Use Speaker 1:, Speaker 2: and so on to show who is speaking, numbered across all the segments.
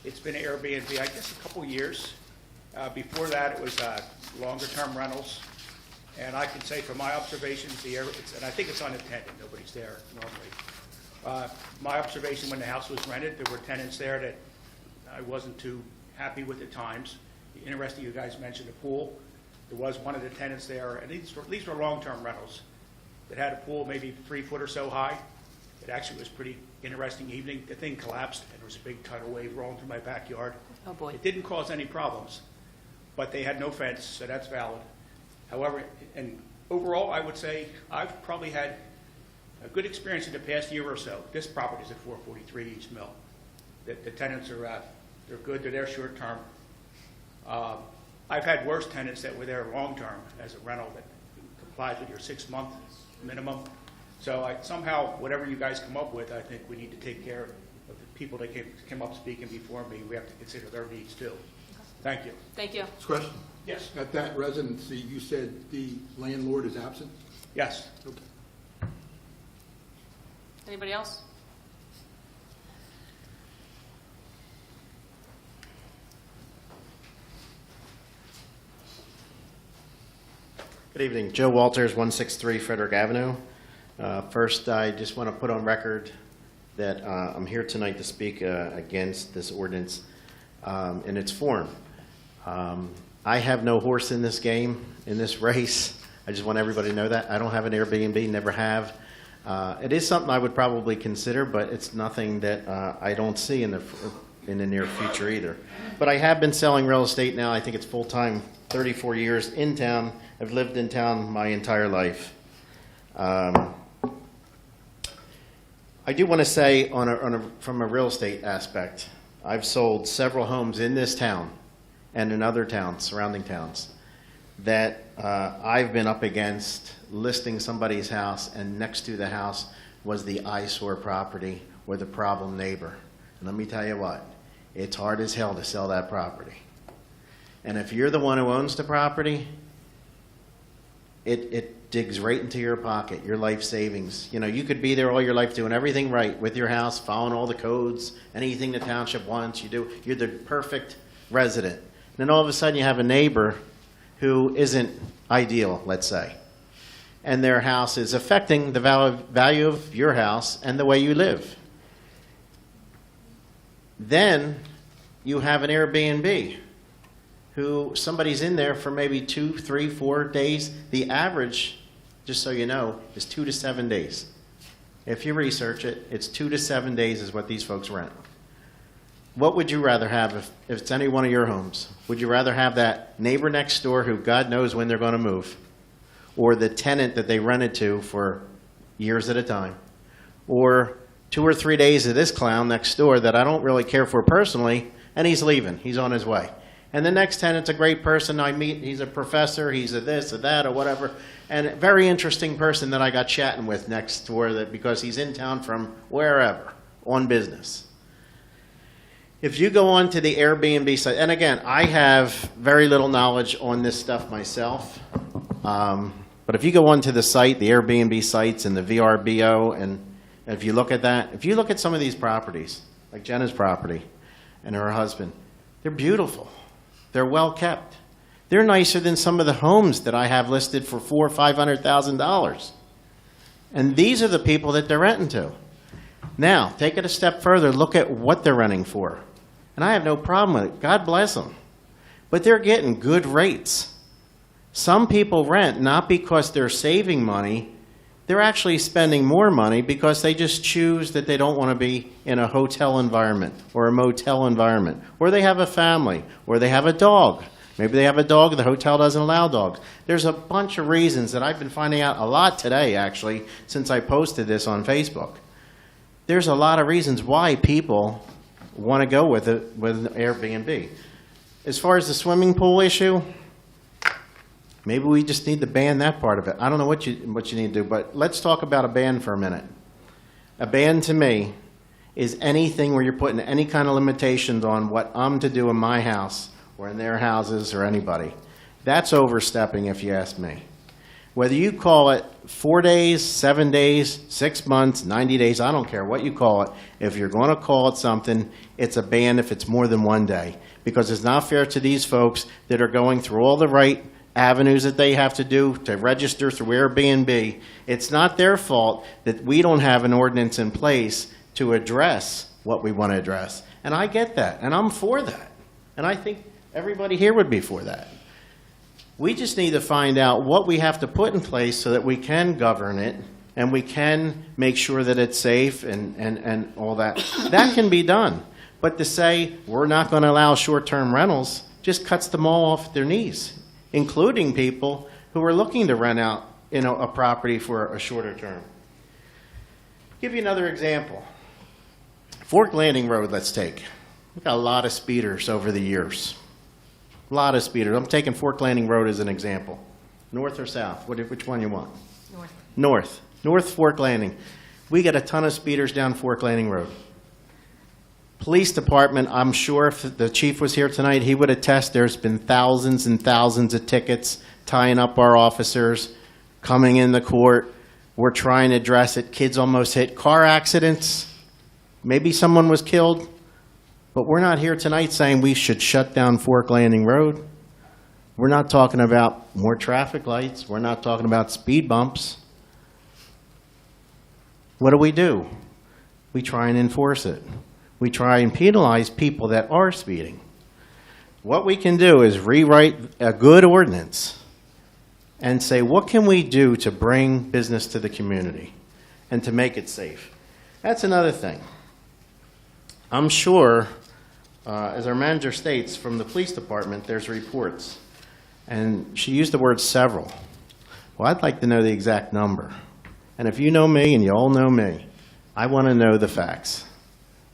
Speaker 1: It's been Airbnb, I guess, a couple years. Before that, it was longer-term rentals. And I can say from my observations, and I think it's unattended, nobody's there normally. My observation when the house was rented, there were tenants there that I wasn't too happy with at times. Interesting, you guys mentioned the pool. There was one of the tenants there, and these were long-term rentals that had a pool maybe 3 foot or so high. It actually was pretty interesting evening. The thing collapsed, and there was a big tidal wave rolling through my backyard.
Speaker 2: Oh, boy.
Speaker 1: It didn't cause any problems, but they had no fence, so that's valid. However, and overall, I would say I've probably had a good experience in the past year or so. This property is at 443 East Mill. The tenants are they're good. They're there short term. I've had worse tenants that were there long term as a rental that complies with your 6-month minimum. So somehow, whatever you guys come up with, I think we need to take care of the people that came up speaking before me. We have to consider their needs too. Thank you.
Speaker 2: Thank you.
Speaker 3: Next question.
Speaker 1: Yes.
Speaker 3: At that residency, you said the landlord is absent?
Speaker 1: Yes.
Speaker 3: Okay.
Speaker 2: Anybody else?
Speaker 4: Good evening. Joe Walters, 163 Frederick Avenue. First, I just want to put on record that I'm here tonight to speak against this ordinance in its form. I have no horse in this game, in this race. I just want everybody to know that. I don't have an Airbnb, never have. It is something I would probably consider, but it's nothing that I don't see in the near future either. But I have been selling real estate now. I think it's full-time, 34 years in town. I've lived in town my entire life. I do want to say from a real estate aspect, I've sold several homes in this town and in other towns, surrounding towns, that I've been up against listing somebody's house, and next to the house was the eyesore property or the problem neighbor. And let me tell you what, it's hard as hell to sell that property. And if you're the one who owns the property, it digs right into your pocket, your life savings. You know, you could be there all your life doing everything right with your house, following all the codes, anything the township wants you do. You're the perfect resident. And then all of a sudden you have a neighbor who isn't ideal, let's say. And their house is affecting the value of your house and the way you live. Then you have an Airbnb who somebody's in there for maybe 2, 3, 4 days. The average, just so you know, is 2 to 7 days. If you research it, it's 2 to 7 days is what these folks rent. What would you rather have if it's any one of your homes? Would you rather have that neighbor next door who God knows when they're going to move, or the tenant that they rented to for years at a time, or 2 or 3 days of this clown next door that I don't really care for personally, and he's leaving, he's on his way. And the next tenant's a great person I meet, he's a professor, he's a this, a that, or whatever, and a very interesting person that I got chatting with next door because he's in town from wherever, on business. If you go on to the Airbnb site, and again, I have very little knowledge on this stuff myself, but if you go onto the site, the Airbnb sites and the VRBO, and if you look at that, if you look at some of these properties, like Jenna's property and her husband, they're beautiful. They're well kept. They're nicer than some of the homes that I have listed for $400,000 or $500,000. And these are the people that they're renting to. Now, take it a step further. Look at what they're renting for. And I have no problem with it. God bless them. But they're getting good rates. Some people rent not because they're saving money. They're actually spending more money because they just choose that they don't want to be in a hotel environment or a motel environment, or they have a family, or they have a dog. Maybe they have a dog, the hotel doesn't allow dogs. There's a bunch of reasons that I've been finding out a lot today, actually, since I posted this on Facebook. There's a lot of reasons why people want to go with an Airbnb. As far as the swimming pool issue, maybe we just need to ban that part of it. I don't know what you need to do, but let's talk about a ban for a minute. A ban to me is anything where you're putting any kind of limitations on what I'm to do in my house or in their houses or anybody. That's overstepping, if you ask me. Whether you call it 4 days, 7 days, 6 months, 90 days, I don't care what you call it. If you're going to call it something, it's a ban if it's more than 1 day. Because it's not fair to these folks that are going through all the right avenues that they have to do to register through Airbnb. It's not their fault that we don't have an ordinance in place to address what we want to address. And I get that, and I'm for that. And I think everybody here would be for that. We just need to find out what we have to put in place so that we can govern it and we can make sure that it's safe and all that. That can be done. But to say we're not going to allow short-term rentals just cuts them all off their knees, including people who are looking to rent out, a property for a shorter term. Give you another example. Fork Landing Road, let's take. We've got a lot of speeders over the years. A lot of speeders. I'm taking Fork Landing Road as an example. North or south? Which one you want?
Speaker 2: North.
Speaker 4: North. North Fork Landing. We get a ton of speeders down Fork Landing Road. Police department, I'm sure if the chief was here tonight, he would attest there's been thousands and thousands of tickets tying up our officers, coming in the court. We're trying to address it. Kids almost hit car accidents. Maybe someone was killed. But we're not here tonight saying we should shut down Fork Landing Road. We're not talking about more traffic lights. We're not talking about speed bumps. What do? We try and enforce it. We try and penalize people that are speeding. What we can do is rewrite a good ordinance and say, what can we do to bring business to the community and to make it safe? That's another thing. I'm sure, as our manager states, from the police department, there's reports. And she used the word several. Well, I'd like to know the exact number. And if you know me, and you all know me, I want to know the facts.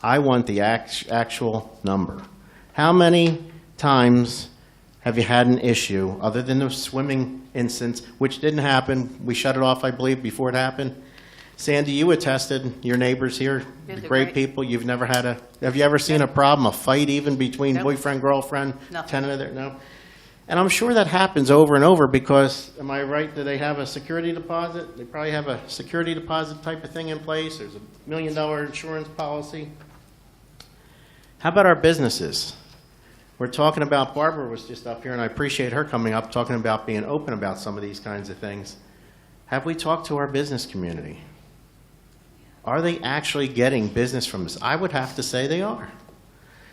Speaker 4: I want the actual number. How many times have you had an issue, other than the swimming instance, which didn't happen? We shut it off, I believe, before it happened. Sandy, you attested, your neighbors here,
Speaker 2: Yeah,
Speaker 4: the
Speaker 2: they're
Speaker 4: great
Speaker 2: great.
Speaker 4: people. You've never had have you ever seen a problem, a fight even between
Speaker 2: Nope.
Speaker 4: boyfriend, girlfriend,
Speaker 2: Nothing.
Speaker 4: tenant of their, no? And I'm sure that happens over and over because, am I right, do they have a security deposit? They probably have a security deposit type of thing in place. There's $1 million insurance policy. How about our businesses? We're talking about, Barbara was just up here, and I appreciate her coming up, talking about being open about some of these kinds of things. Have we talked to our business community? Are they actually getting business from this? I would have to say they are.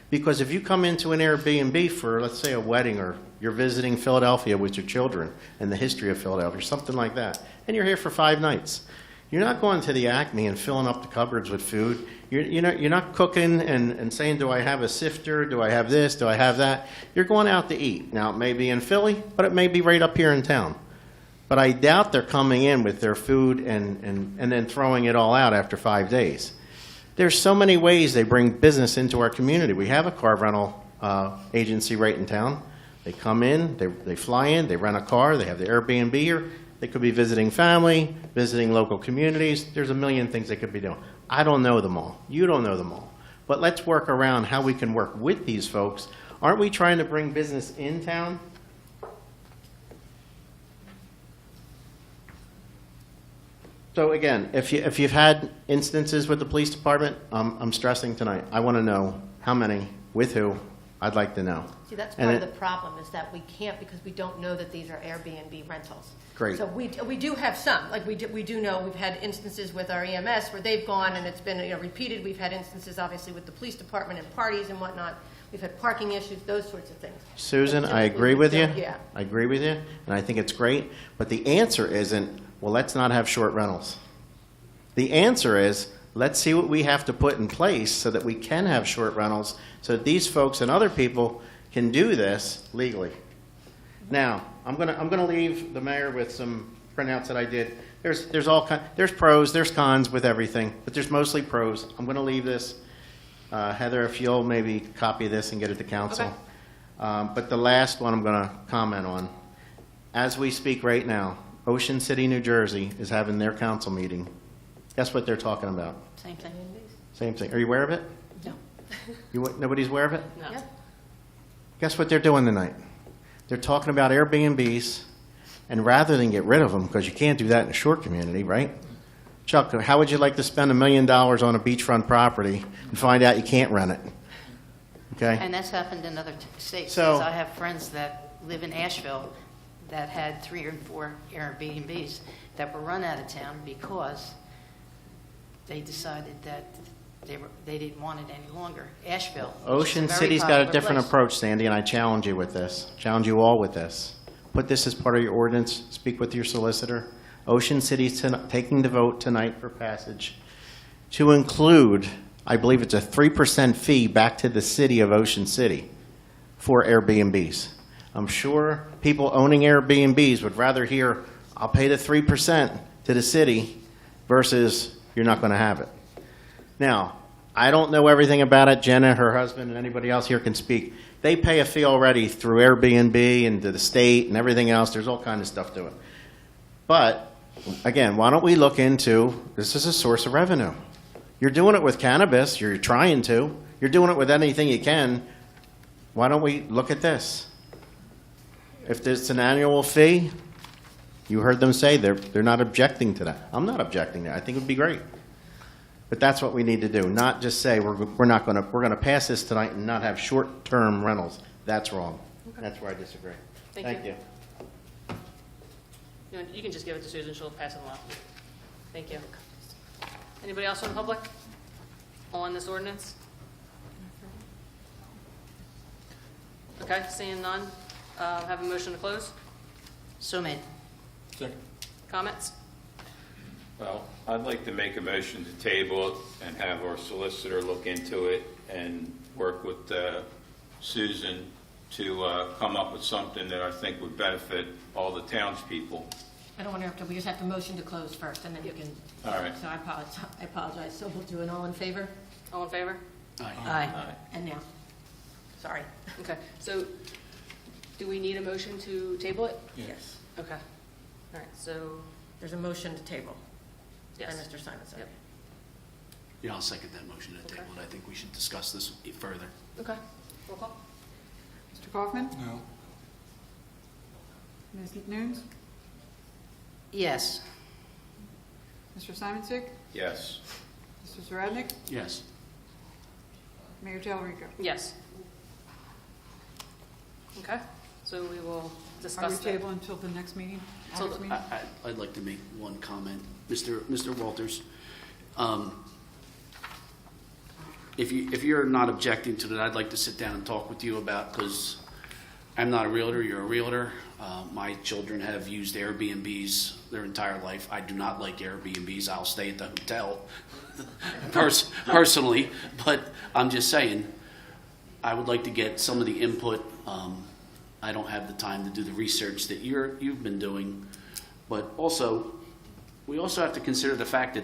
Speaker 4: Because if you come into an Airbnb for, let's say, a wedding, or you're visiting Philadelphia with your children and the history of Philadelphia, or something like that, and you're here for 5 nights, you're not going to the Acme and filling up the cupboards with food. You're not cooking and saying, do I have a sifter? Do I have this? Do I have that? You're going out to eat. Now, it may be in Philly, but it may be right up here in town. But I doubt they're coming in with their food and then throwing it all out after 5 days. There's so many ways they bring business into our community. We have a car rental agency right in town. They come in, they fly in, they rent a car, they have the Airbnb here. They could be visiting family, visiting local communities. There's a million things they could be doing. I don't know them all. You don't know them all. But let's work around how we can work with these folks. Aren't we trying to bring business in town? So again, if you've had instances with the police department, I'm stressing tonight. I want to know how many, with who. I'd like to know.
Speaker 5: See, that's
Speaker 4: And
Speaker 5: part of
Speaker 4: it-
Speaker 5: the problem, is that we can't, because we don't know that these are Airbnb rentals.
Speaker 4: Great.
Speaker 5: So we do have some, like we do know, we've had instances with our EMS where they've gone and it's been, repeated. We've had instances, obviously, with the police department and parties and whatnot. We've had parking issues, those sorts of things.
Speaker 4: Susan,
Speaker 5: But
Speaker 4: I
Speaker 5: typically
Speaker 4: agree
Speaker 5: we
Speaker 4: with you.
Speaker 5: don't- Yeah.
Speaker 4: I agree with you, and I think it's great. But the answer isn't, well, let's not have short rentals. The answer is, let's see what we have to put in place so that we can have short rentals, so that these folks and other people can do this legally. Now, I'm gonna leave the mayor with some printouts that I did. There's pros, there's cons with everything, but there's mostly pros. I'm gonna leave this. Heather, if you'll maybe copy this and get it to council.
Speaker 2: Okay.
Speaker 4: But the last one I'm gonna comment on. As we speak right now, Ocean City, New Jersey is having their council meeting. Guess what they're talking about?
Speaker 2: Same thing.
Speaker 4: Same thing. Are you aware of it?
Speaker 2: No.
Speaker 4: Nobody's aware of it?
Speaker 2: No.
Speaker 5: Yeah.
Speaker 4: Guess what they're doing tonight? They're talking about Airbnbs And rather than get rid of them, because you can't do that in a short community, right? Chuck, how would you like to spend $1 million on a beachfront property and find out you can't rent it? Okay?
Speaker 6: And that's happened in other states.
Speaker 4: So-
Speaker 6: Because I have friends that live in Asheville that had 3 or 4 Airbnbs that were run out of town because they decided that they didn't want it any longer. Asheville. which is a
Speaker 4: Ocean
Speaker 6: very
Speaker 4: City's got a
Speaker 6: popular
Speaker 4: different
Speaker 6: place.
Speaker 4: approach, Sandy, and I challenge you with this. Challenge you all with this. Put this as part of your ordinance. Speak with your solicitor. Ocean City's taking the vote tonight for passage to include, I believe it's a 3% fee back to the city of Ocean City for Airbnbs. I'm sure people owning Airbnbs would rather hear, I'll pay the 3% to the city versus you're not going to have it. Now, I don't know everything about it. Jenna, her husband, and anybody else here can speak. They pay a fee already through Airbnb and to the state and everything else. There's all kinds of stuff to it. But, again, why don't we look into, this is a source of revenue. You're doing it with cannabis. You're trying to. You're doing it with anything you can. Why don't we look at this? If there's an annual fee, you heard them say they're not objecting to that. I'm not objecting to that. I think it would be great. But that's what we need to do, not just say we're going to pass this tonight and not have short-term rentals. That's wrong. That's where I disagree.
Speaker 2: Thank you.
Speaker 4: you.
Speaker 2: You can just give it to Susan, she'll pass it along. Thank you. Anybody else from the public on this ordinance? Okay, seeing none, have a motion to close?
Speaker 6: So made.
Speaker 2: Comments?
Speaker 7: Well, I'd like to make a motion to table it and have our solicitor look into it and work with Susan to come up with something that I think would benefit all the townspeople.
Speaker 5: I don't want to interrupt, we just have to motion to close first, and then you can.
Speaker 7: All right.
Speaker 5: So I apologize. So we'll do an all in favor?
Speaker 2: All in favor?
Speaker 6: Aye.
Speaker 5: And now? Sorry.
Speaker 2: Okay, so do we need a motion to table it?
Speaker 5: Yes.
Speaker 2: Okay. All right, so,
Speaker 5: There's a motion to table. By
Speaker 2: yes.
Speaker 5: Mr. Simon said.
Speaker 2: Yep.
Speaker 8: Yeah, I'll second that motion to table, and I think we should discuss this further.
Speaker 2: Okay, roll call?
Speaker 9: Mr. Kaufman?
Speaker 3: No.
Speaker 9: Ms. Nunes?
Speaker 6: Yes.
Speaker 9: Mr. Simonsick?
Speaker 7: Yes.
Speaker 9: Mr. Zaradnik?
Speaker 8: Yes.
Speaker 9: Mayor Talarico?
Speaker 2: Yes. Okay, so we will
Speaker 9: Are we
Speaker 2: discuss that.
Speaker 9: table until the next meeting?
Speaker 2: So
Speaker 9: August meeting?
Speaker 8: I'd like to make one comment. Mr. Walters, if you're not objecting to that, I'd like to sit down and talk with you about, because I'm not a realtor, you're a realtor. My children have used Airbnbs their entire life. I do not like Airbnbs. I'll stay at the hotel personally, but I'm just saying, I would like to get some of the input. I don't have the time to do the research that you've been doing, but also, we also have to consider the fact that,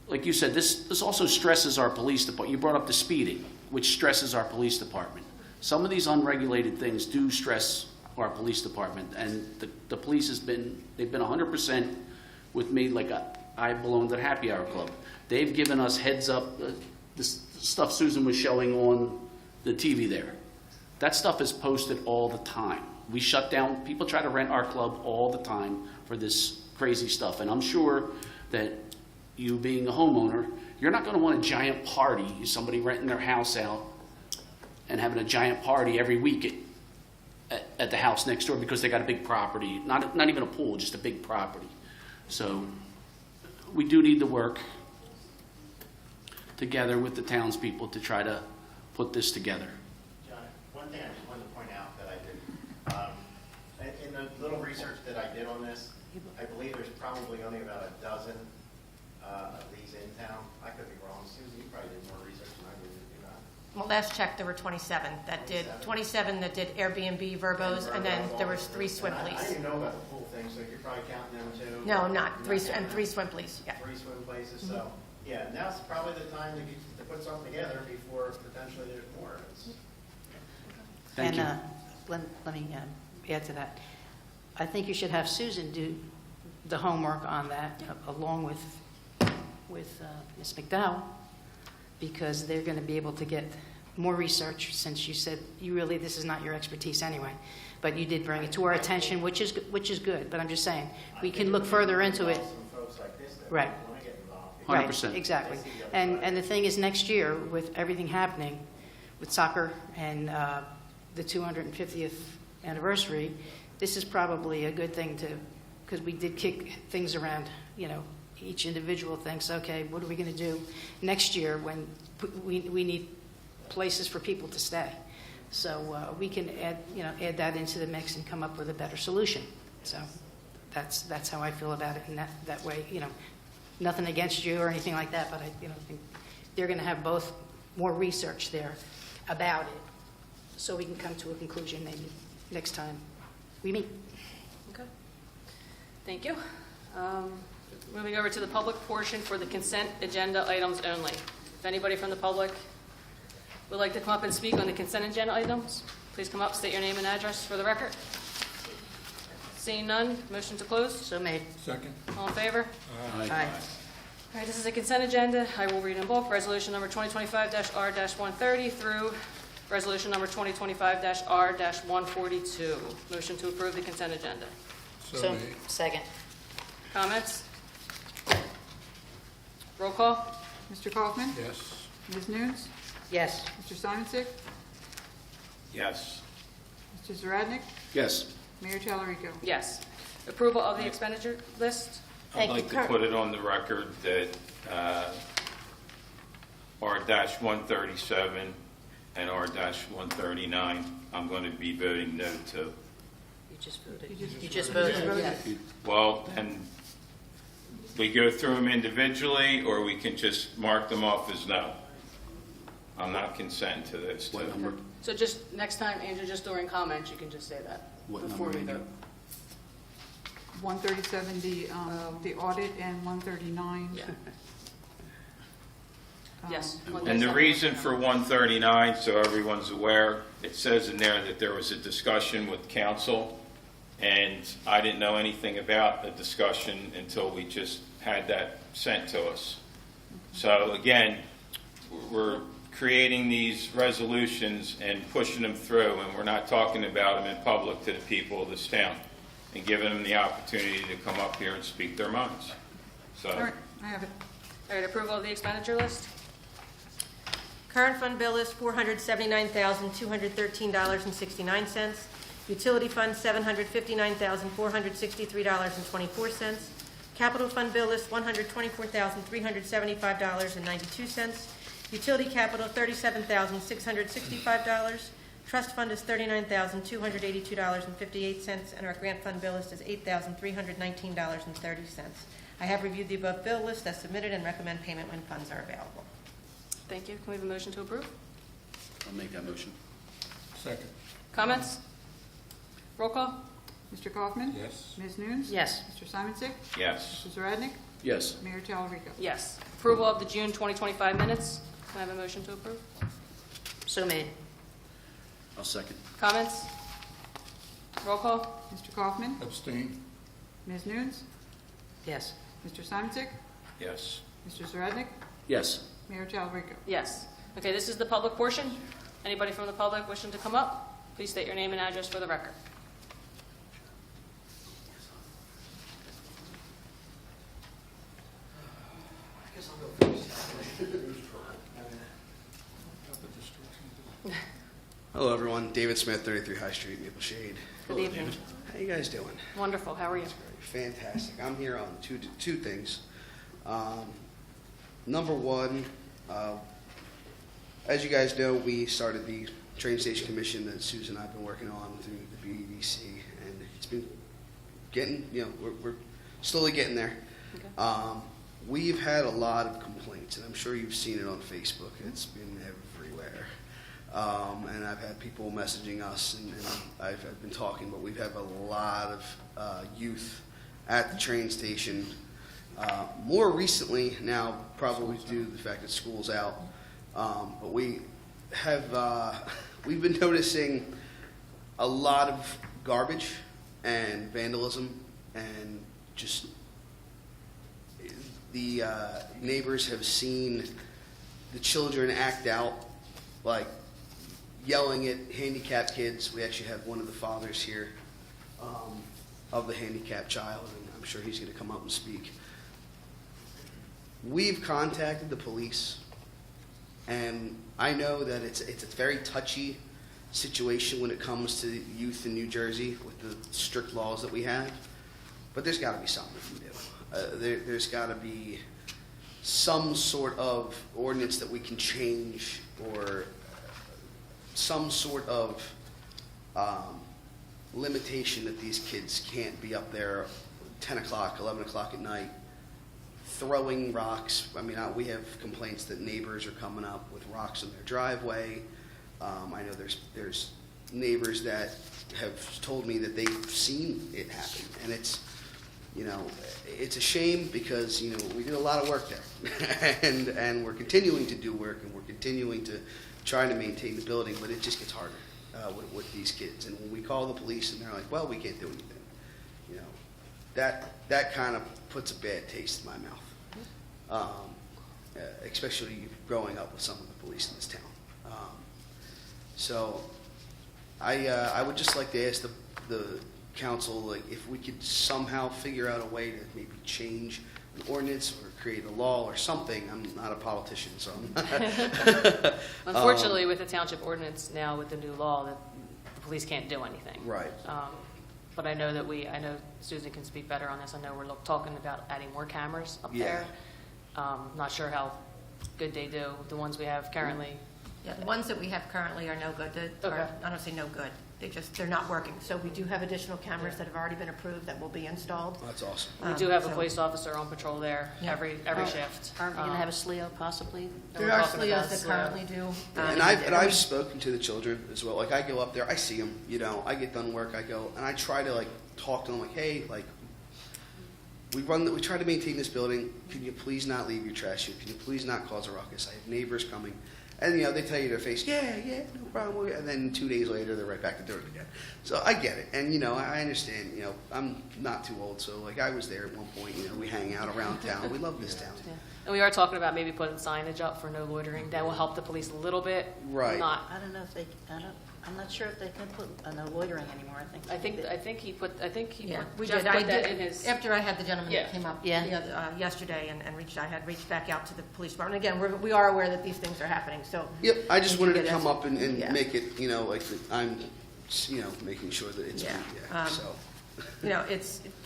Speaker 8: like you said, this also stresses our police department. You brought up the speeding, which stresses our police department. Some of these unregulated things do stress our police department, and the police they've been 100% with me. Like I belong to the Happy Hour Club. They've given us heads up. The stuff Susan was showing on the TV there, that stuff is posted all the time. We shut down. People try to rent our club all the time for this crazy stuff, and I'm sure that you being a homeowner, you're not going to want a giant party, somebody renting their house out and having a giant party every week at the house next door because they got a big property, not even a pool, just a big property. So we do need to work together with the townspeople to try to put this together.
Speaker 4: John, one thing I just wanted to point out that I did, in the little research that I did on this, I believe there's probably only about a dozen of these in town. I could be wrong. Susan, you probably did more research than I did, did you not?
Speaker 5: Well, last check, there were 27 that did Airbnb, Verbos, and then there was 3 swim
Speaker 4: I
Speaker 5: police.
Speaker 4: didn't know about the pool thing, so you're probably counting them too?
Speaker 5: No, I'm not.
Speaker 4: You're
Speaker 5: 3 swim police, yeah.
Speaker 4: 3 swim places, so, yeah, now's probably the time to put something together before potentially there's more.
Speaker 8: Thank
Speaker 6: And
Speaker 8: you.
Speaker 6: let me add to that. I think you should have Susan do the homework on that, along with Ms. McDowell, because they're going to be able to get more research, since you said this is not your expertise anyway. but you did bring it to our attention, which is good, but I'm just saying, we can look further into it. Right.
Speaker 8: 100%.
Speaker 6: Right, exactly. And the thing is, next year, with everything happening, with soccer and the 250th anniversary, this is probably a good thing to, because we did kick things around, you know, each individual thinks, okay, what are we going to do next year when we need places for people to stay? So we can add that into the mix and come up with a better solution. So that's how I feel about it, and that way, you know, nothing against you or anything like that, but I think they're going to have both more research there about it, so we can come to a conclusion maybe next time we meet.
Speaker 2: Okay. Thank you. Moving over to the public portion for the consent agenda items only. If anybody from the public would like to come up and speak on the consent agenda items, please come up, state your name and address for the record. Seeing none, motion to close.
Speaker 6: So made.
Speaker 3: Second.
Speaker 2: All in favor?
Speaker 6: Aye.
Speaker 2: All right, this is a consent agenda. I will read in bulk. Resolution number 2025-R-130 through resolution number 2025-R-142. Motion to approve the consent agenda.
Speaker 3: So made.
Speaker 6: Second.
Speaker 2: Comments? Roll call?
Speaker 9: Mr. Kaufman?
Speaker 3: Yes.
Speaker 9: Ms. Nunes?
Speaker 6: Yes.
Speaker 9: Mr. Simonsick?
Speaker 7: Yes.
Speaker 9: Mr. Zaradnik?
Speaker 8: Yes.
Speaker 9: Mayor Talarico?
Speaker 2: Yes. Approval of the expenditure list?
Speaker 7: I'd like to put it on the record that R-137 and R-139, I'm going to be voting no to.
Speaker 6: You just voted. You just voted. Yes.
Speaker 7: Well, then we go through them individually, or we can just mark them off as no. I'm not consenting to this.
Speaker 8: What number?
Speaker 2: So just next time, Andrew, just during comments, you can just say that.
Speaker 8: What
Speaker 2: before
Speaker 8: number,
Speaker 2: we
Speaker 8: Andrew?
Speaker 2: vote.
Speaker 9: 137, the audit, and 139.
Speaker 2: Yeah. Yes.
Speaker 7: And the reason for 139, so everyone's aware, it says in there that there was a discussion with council, and I didn't know anything about the discussion until we just had that sent to us. So again, we're creating these resolutions and pushing them through, and we're not talking about them in public to the people of this town and giving them the opportunity to come up here and speak their minds. So.
Speaker 9: All right, I have it.
Speaker 2: All right, approval of the expenditure list?
Speaker 5: Current fund bill is $479,213.69. Utility fund, $759,463.24. Capital fund bill list, $124,375.92. Utility capital, $37,665. Trust fund is $39,282.58, and our grant fund bill list is $8,319.30. I have reviewed the above bill list as submitted and recommend payment when funds are available.
Speaker 2: Thank you. Can we have a motion to approve?
Speaker 8: I'll make that motion.
Speaker 3: Second.
Speaker 2: Comments? Roll call?
Speaker 9: Mr. Kaufman?
Speaker 3: Yes.
Speaker 9: Ms. Nunes?
Speaker 6: Yes.
Speaker 9: Mr. Simonsick?
Speaker 7: Yes.
Speaker 9: Mr. Zaradnik?
Speaker 8: Yes.
Speaker 9: Mayor Talarico?
Speaker 2: Yes. Approval of the June 2025 minutes? Can I have a motion to approve?
Speaker 6: So made.
Speaker 8: I'll second.
Speaker 2: Comments? Roll call?
Speaker 9: Mr. Kaufman?
Speaker 3: Abstain.
Speaker 9: Ms. Nunes?
Speaker 6: Yes.
Speaker 9: Mr. Simonsick?
Speaker 7: Yes.
Speaker 9: Mr. Zaradnik?
Speaker 8: Yes.
Speaker 9: Mayor Talarico?
Speaker 2: Yes. Okay, this is the public portion. Anybody from the public wishing to come up, please state your name and address for the record.
Speaker 10: Hello, everyone. David Smith, 33 High Street, Maple Shade.
Speaker 2: Good evening.
Speaker 10: How you guys doing?
Speaker 2: Wonderful. How are you?
Speaker 10: Fantastic. I'm here on two things. Number one, as you guys know, we started the train station commission that Susan and I have been working on through the BEDC, and it's been getting, we're slowly getting there.
Speaker 2: Okay.
Speaker 10: We've had a lot of complaints, and I'm sure you've seen it on Facebook. It's been everywhere. And I've had people messaging us, and I've been talking, but we've had a lot of youth at the train station. More recently now, probably due to the fact that school's out, but we have we've been noticing a lot of garbage and vandalism, and just the neighbors have seen the children act out like yelling at handicapped kids. We actually have one of the fathers here of the handicapped child, and I'm sure he's going to come up and speak. We've contacted the police, and I know that it's a very touchy situation when it comes to youth in New Jersey with the strict laws that we have, but there's got to be something we can do. There's got to be some sort of ordinance that we can change, or some sort of limitation that these kids can't be up there 10 o'clock, 11 o'clock at night throwing rocks. I mean, we have complaints that neighbors are coming up with rocks in their driveway. I know there's neighbors that have told me that they've seen it happen, and it's a shame because we did a lot of work there, and we're continuing to do work, and we're continuing to try to maintain the building, but it just gets harder with these kids. And when we call the police and they're like, well, we can't do anything, that kind of puts a bad taste in my mouth, especially growing up with some of the police in this town. So I would just like to ask the council, like, if we could somehow figure out a way to maybe change an ordinance or create a law or something. I'm not a politician, so
Speaker 2: Unfortunately, with the township ordinance now, with the new law, that the police can't do anything.
Speaker 10: Right.
Speaker 2: But I know Susan can speak better on this. I know we're talking about adding more cameras up
Speaker 10: Yeah.
Speaker 2: there. Not sure how good they do, the ones we have currently.
Speaker 5: Yeah, the ones that we have currently are no good.
Speaker 2: Okay.
Speaker 5: I don't say no good. They're not working. So we do have additional cameras that have already been approved that will be installed.
Speaker 10: That's awesome.
Speaker 2: We do have a
Speaker 5: So-
Speaker 2: police officer on patrol there
Speaker 5: Yeah.
Speaker 2: every shift.
Speaker 6: Aren't we going to have a SLEO possibly?
Speaker 5: There
Speaker 2: we're
Speaker 5: are
Speaker 2: talking about
Speaker 5: SLEOs that
Speaker 2: SLEO.
Speaker 5: currently do.
Speaker 10: And I've spoken to the children as well. Like, I go up there, I see them. I get done work, I go, and I try to talk to them like, hey, we try to maintain this building. Can you please not leave your trash here? Can you please not cause a ruckus? I have neighbors coming. And, they tell you to their face, yeah, no problem. And then 2 days later, they're right back to doing it again. So I get it. And, I understand, I'm not too old. So, I was there at one point. We hang out around town. We love this town.
Speaker 2: Yeah. And we are talking about maybe putting signage up for no loitering. That will help the police a little bit.
Speaker 10: Right.
Speaker 6: I don't know if I'm not sure if they can put no loitering anymore.
Speaker 2: I think he put
Speaker 5: Yeah, we
Speaker 2: Jeff
Speaker 5: did.
Speaker 2: put that in his.
Speaker 5: After I had the gentleman
Speaker 2: Yeah.
Speaker 5: that came up
Speaker 6: Yeah.
Speaker 5: yesterday and I had reached back out to the police department. Again, we are aware that these things are happening, so.
Speaker 10: Yep, I just wanted to
Speaker 5: Get
Speaker 10: come
Speaker 5: us-
Speaker 10: up and
Speaker 5: yeah.
Speaker 10: make it, I'm, making sure that it's,
Speaker 5: Yeah.
Speaker 10: so.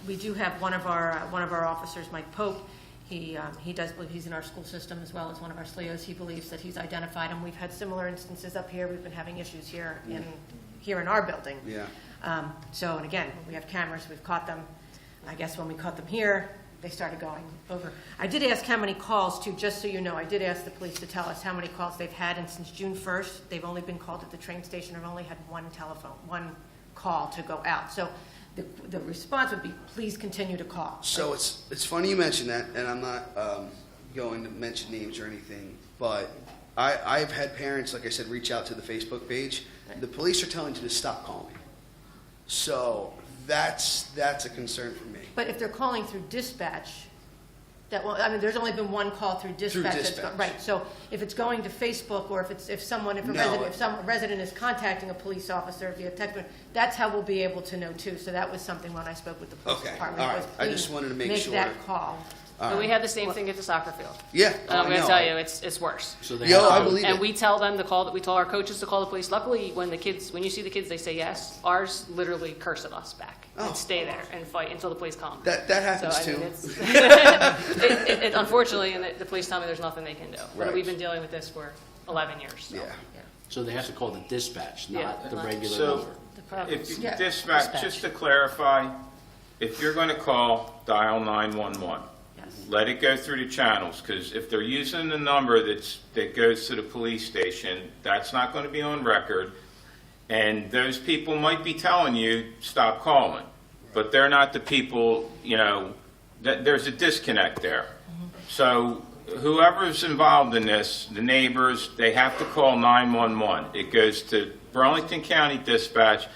Speaker 5: We do have one of our officers, Mike Pope. He does believe he's in our school system as well as one of our SLEOs. He believes that he's identified him. We've had similar instances up here. We've been having issues here in our building.
Speaker 10: Yeah.
Speaker 5: And again, we have cameras. We've caught them. I guess when we caught them here, they started going over. I did ask how many calls too, just so you know. I did ask the police to tell us how many calls they've had, and since June 1st, they've only been called at the train station. I've only had one call to go out. So the response would be, please continue to call.
Speaker 10: So it's funny you mentioned that, and I'm not going to mention names or anything, but I've had parents, like I said, reach out to the Facebook page. The police are telling you to stop calling. So that's a concern for me.
Speaker 5: But if they're calling through dispatch, there's only been one call through dispatch.
Speaker 10: dispatch.
Speaker 5: Right, so if it's going to Facebook, or if some resident is contacting a police officer via text, that's how we'll be able to know too. So that was something when I spoke with the police
Speaker 10: Okay,
Speaker 5: department.
Speaker 10: all right.
Speaker 5: was,
Speaker 10: I just
Speaker 5: please
Speaker 10: wanted to make sure.
Speaker 5: Make that call.
Speaker 2: But we have the same thing at the soccer field.
Speaker 10: Yeah.
Speaker 2: I'm going
Speaker 10: I
Speaker 2: to
Speaker 10: know.
Speaker 2: tell you, it's worse.
Speaker 8: So they
Speaker 10: Yo,
Speaker 8: have
Speaker 10: I
Speaker 8: to-
Speaker 10: believe
Speaker 2: And
Speaker 10: it.
Speaker 2: we tell them we tell our coaches to call the police. Luckily, when you see the kids, they say yes. Ours literally curse at us back
Speaker 10: Oh.
Speaker 2: and stay there and fight until the police come.
Speaker 10: That happens
Speaker 2: So, I
Speaker 10: too.
Speaker 2: mean, it's unfortunately, and the police tell me there's nothing they can do.
Speaker 10: Right.
Speaker 2: We've been dealing with this for 11 years. So.
Speaker 10: Yeah.
Speaker 8: So they have to call the dispatch,
Speaker 2: Yeah.
Speaker 8: not the regular
Speaker 7: So-
Speaker 8: number.
Speaker 7: If you
Speaker 5: Yeah.
Speaker 7: dispatch, just to clarify, if you're going to call, dial 911.
Speaker 5: Yes.
Speaker 7: Let it go through the channels, because if they're using the number that goes to the police station, that's not going to be on record. And those people might be telling you, stop calling. But they're not the people, that there's a disconnect there. So whoever's involved in this, the neighbors, they have to call 911. It goes to Burlington County Dispatch.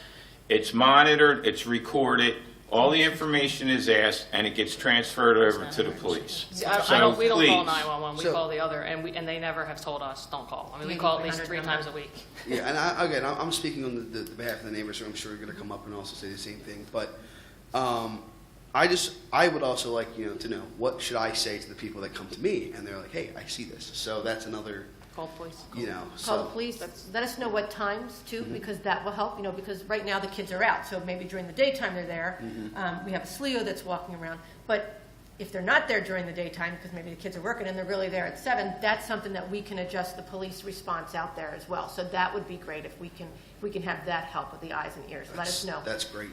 Speaker 7: It's monitored, it's recorded. All the information is asked, and it gets transferred over to the police.
Speaker 2: We don't call
Speaker 7: please.
Speaker 2: 911, we
Speaker 10: So-
Speaker 2: call the other, and they never have told us, don't call. I mean, we call at least 3 times a week.
Speaker 10: Yeah, and I'm speaking on the behalf of the neighbors, so I'm sure you're going to come up and also say the same thing. But I would also like, to know, what should I say to the people that come to me and they're like, hey, I see this. So that's another,
Speaker 2: Call the police.
Speaker 5: Call the
Speaker 10: so,
Speaker 5: police, let us know what times too, because that will help, because right now the kids are out, so maybe during the daytime they're there. We have a SLEO that's walking around, but if they're not there during the daytime, because maybe the kids are working and they're really there at 7, that's something that we can adjust the police response out there as well. So that would be great if we can have that help with the eyes and ears. Let us know.
Speaker 10: That's great.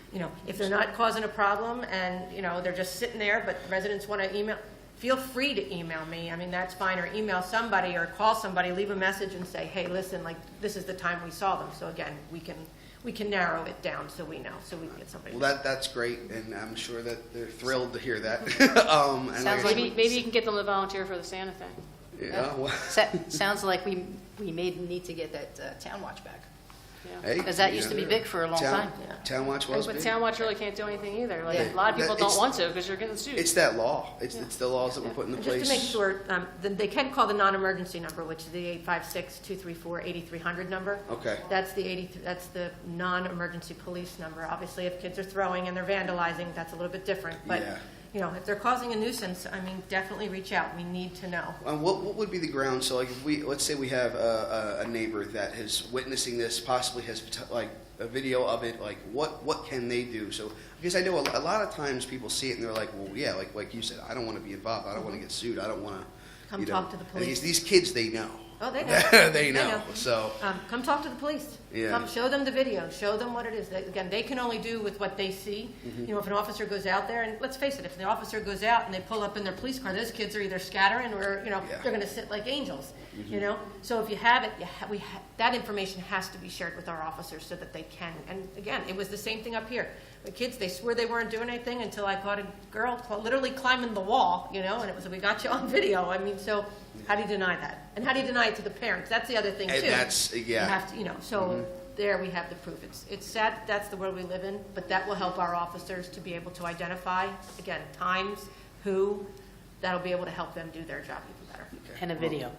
Speaker 5: If they're not causing a problem and, they're just sitting there, but residents want to email, feel free to email me. I mean, that's fine, or email somebody or call somebody, leave a message and say, hey, listen, this is the time we saw them. So again, we can narrow it down so we know, so we can get somebody.
Speaker 10: Well, that's great, and I'm sure that they're thrilled to hear that. And
Speaker 6: Sounds
Speaker 10: like I
Speaker 6: like
Speaker 10: said-
Speaker 2: Maybe you can get them to volunteer for the Santa thing.
Speaker 10: Yeah, well,
Speaker 6: Sounds like we may need to get that Town Watch back.
Speaker 10: hey,
Speaker 6: Because that used to be big for a long time.
Speaker 10: Town Watch was
Speaker 2: But
Speaker 10: big.
Speaker 2: Town Watch really can't do anything either. Like,
Speaker 10: Yeah.
Speaker 2: a lot of people
Speaker 10: That-
Speaker 2: don't
Speaker 10: it's-
Speaker 2: want to because you're getting sued.
Speaker 10: It's that law. It's the laws that we're putting in
Speaker 5: Just
Speaker 10: place.
Speaker 5: to make sure, they can call the non-emergency number, which is the 856-234-8300 number.
Speaker 10: Okay.
Speaker 5: That's the non-emergency police number. Obviously, if kids are throwing and they're vandalizing, that's a little bit different. But,
Speaker 10: Yeah.
Speaker 5: if they're causing a nuisance, I mean, definitely reach out. We need to know.
Speaker 10: What would be the ground? So, like, if let's say we have a neighbor that is witnessing this, possibly has a video of it. Like, what can they do? So, because I know a lot of times people see it and they're like, well, yeah, like you said, I don't want to be involved. I don't want to get sued. I don't want to.
Speaker 5: Come talk to the
Speaker 10: And
Speaker 5: police.
Speaker 10: these kids, they know.
Speaker 5: Oh, they know.
Speaker 10: They know. So,
Speaker 5: Come talk to the police.
Speaker 10: Yeah.
Speaker 5: Come show them the video. Show them what it is. Again, they can only do with what they see. If an officer goes out there, and let's face it, if the officer goes out and they pull up in their police car, those kids are either scattering or, they're going to sit like angels. So if you have it, that information has to be shared with our officers so that they can. And again, it was the same thing up here. The kids, they swore they weren't doing anything until I caught a girl literally climbing the wall, and it was, we got you on video. I mean, so how do you deny that? And how do you deny it to the parents? That's the other thing too.
Speaker 10: and that's
Speaker 5: You have to, so there we have the proof. It's sad that that's the world we live in, but that will help our officers to be able to identify, again, times, who, that'll be able to help them do their job even better.
Speaker 6: And a video.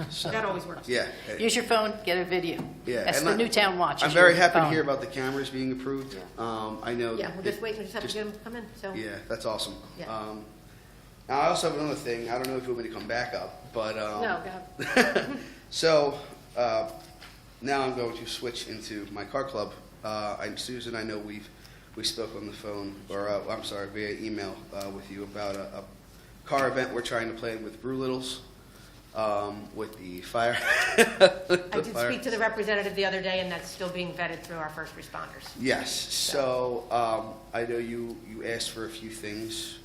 Speaker 10: So,
Speaker 5: That always works.
Speaker 10: yeah.
Speaker 6: Use your phone, get a video.
Speaker 10: Yeah,
Speaker 6: That's
Speaker 10: and
Speaker 6: the
Speaker 10: I-
Speaker 6: new Town Watch.
Speaker 10: I'm
Speaker 6: is
Speaker 10: very
Speaker 6: your
Speaker 10: happy to
Speaker 6: phone.
Speaker 10: hear about the cameras being approved. I know.
Speaker 5: Yeah, we're just waiting, we just have to get them to come in, so.
Speaker 10: Yeah, that's awesome.
Speaker 5: Yeah.
Speaker 10: Now, I also have another thing. I don't know if you want me to come back up, but
Speaker 2: No, go ahead.
Speaker 10: so now I'm going to switch into my car club. Susan, I know we spoke on the phone, or I'm sorry, via email with you about a car event we're trying to plan with Brew Littles with the fire.
Speaker 5: I did speak to the representative the other day, and that's still being vetted through our first responders.
Speaker 10: Yes. So I know you asked for a few things,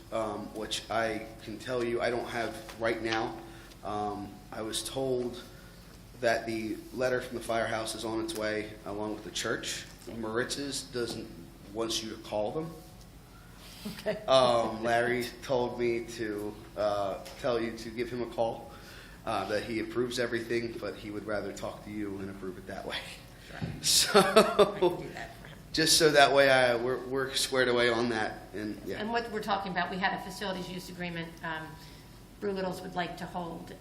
Speaker 10: which I can tell you I don't have right now. I was told that the letter from the firehouse is on its way, along with the church. Maritz's wants you to call them.
Speaker 5: Okay.
Speaker 10: Larry told me to tell you to give him a call, that he approves everything, but he would rather talk to you and approve it that way. So, just so that way we're squared away on that. And yeah.
Speaker 5: And what we're talking about, we had a facilities use agreement. Brew Littles would like to hold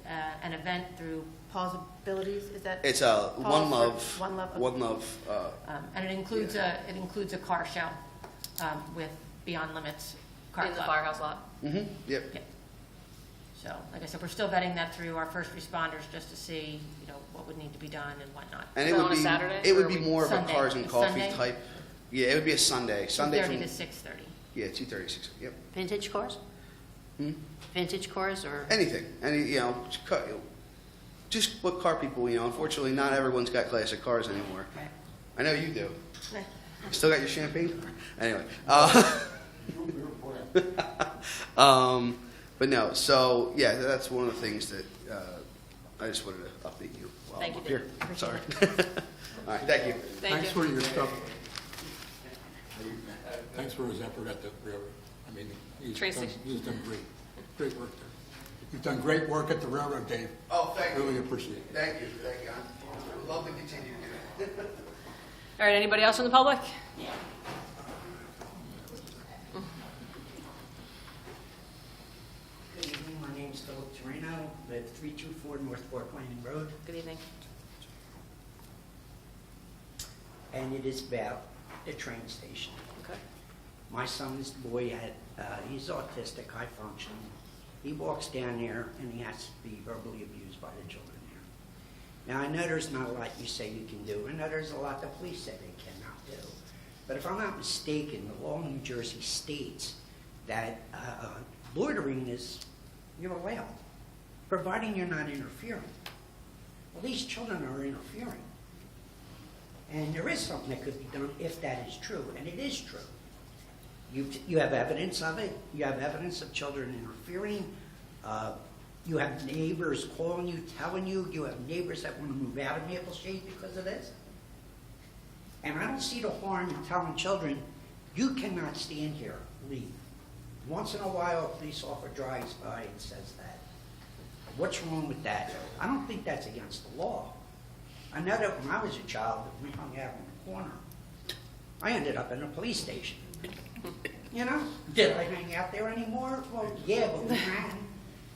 Speaker 5: an event through Paul's Abilities, is that?
Speaker 10: It's
Speaker 5: Paul
Speaker 10: One
Speaker 5: for-
Speaker 10: Love.
Speaker 5: One Love.
Speaker 10: One Love.
Speaker 5: And it includes a car show with Beyond Limits Car
Speaker 2: In the
Speaker 5: Club.
Speaker 2: firehouse lot.
Speaker 10: Yep.
Speaker 5: Yeah. So, like I said, we're still vetting that through our first responders just to see, what would need to be done and whatnot.
Speaker 10: And
Speaker 2: Is
Speaker 10: it
Speaker 2: that
Speaker 10: would
Speaker 2: on a
Speaker 10: be
Speaker 2: Saturday,
Speaker 10: it
Speaker 2: or
Speaker 10: would
Speaker 2: are
Speaker 10: be
Speaker 2: we-
Speaker 10: more of a
Speaker 5: Sunday.
Speaker 10: cars and
Speaker 5: It's
Speaker 10: coffee
Speaker 5: Sunday?
Speaker 10: type. Yeah, it would be a Sunday. Sunday
Speaker 5: 2:30
Speaker 10: from
Speaker 5: to 6:30.
Speaker 10: yeah 2:36. Yep.
Speaker 6: Vintage cars? Vintage cars or?
Speaker 10: Anything. Just what car people. Unfortunately, not everyone's got classic cars anymore.
Speaker 6: Right.
Speaker 10: I know you do.
Speaker 5: Yeah.
Speaker 10: Still got your champagne? Anyway. But no, so yeah, that's one of the things that I just wanted to update you while
Speaker 2: Thank
Speaker 10: I'm
Speaker 2: you,
Speaker 10: up
Speaker 2: Dave.
Speaker 10: here. Sorry. All right, thank you.
Speaker 2: Thank
Speaker 3: Thanks
Speaker 2: you.
Speaker 3: for your stuff. Thanks for his effort at the railroad. I mean,
Speaker 2: Tracy.
Speaker 3: he's done great work there. You've done great work at the railroad, Dave.
Speaker 10: Oh, thank you.
Speaker 3: Really appreciate it.
Speaker 10: Thank you. Thank you. I would love to continue to do that.
Speaker 2: All right, anybody else from the public?
Speaker 11: live 324 North Fork Landing Road,
Speaker 2: Good evening.
Speaker 11: and it is about the train station.
Speaker 2: Okay.
Speaker 11: My son's boy he's autistic, high functioning. He walks down there and he has to be verbally abused by the children there. Now, I know there's not a lot you say you can do. I know there's a lot the police say they cannot do. But if I'm not mistaken, the law in New Jersey states that loitering you're allowed, providing you're not interfering. Well, these children are interfering. And there is something that could be done if that is true, and it is true. You have evidence of it. You have evidence of children interfering. You have neighbors calling you, telling you. You have neighbors that want to move out of Maple Shade because of this. And I don't see the harm in telling children, you cannot stand here, leave. Once in a while, a police officer drives by and says that. What's wrong with that? I don't think that's against the law. I know that when I was a child, we hung out in the corner. I ended up in a police station. You know, did I hang out there anymore? Well, yeah, but we ran,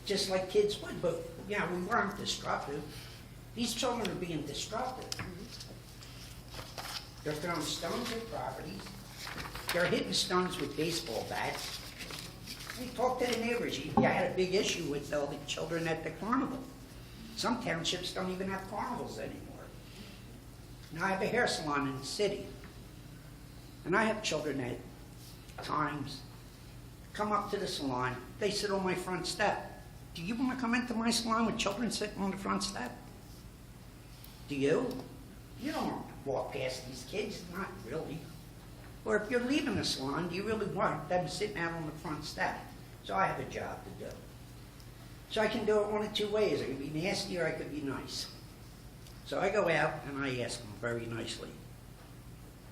Speaker 11: just like kids would. But, yeah, we weren't destructive. These children are being destructive. They're throwing stones at properties. They're hitting stones with baseball bats. We talked to the neighbors. You had a big issue with all the children at the carnival. Some townships don't even have carnivals anymore. Now, I have a hair salon in the city. And I have children at times come up to the salon. They sit on my front step. Do you want to come into my salon with children sitting on the front step? Do you? You don't walk past these kids, not really. Or if you're leaving the salon, do you really want them sitting out on the front step? So I have a job to do. So I can do it one of two ways. I can be nasty or I could be nice. So I go out and I ask them very nicely,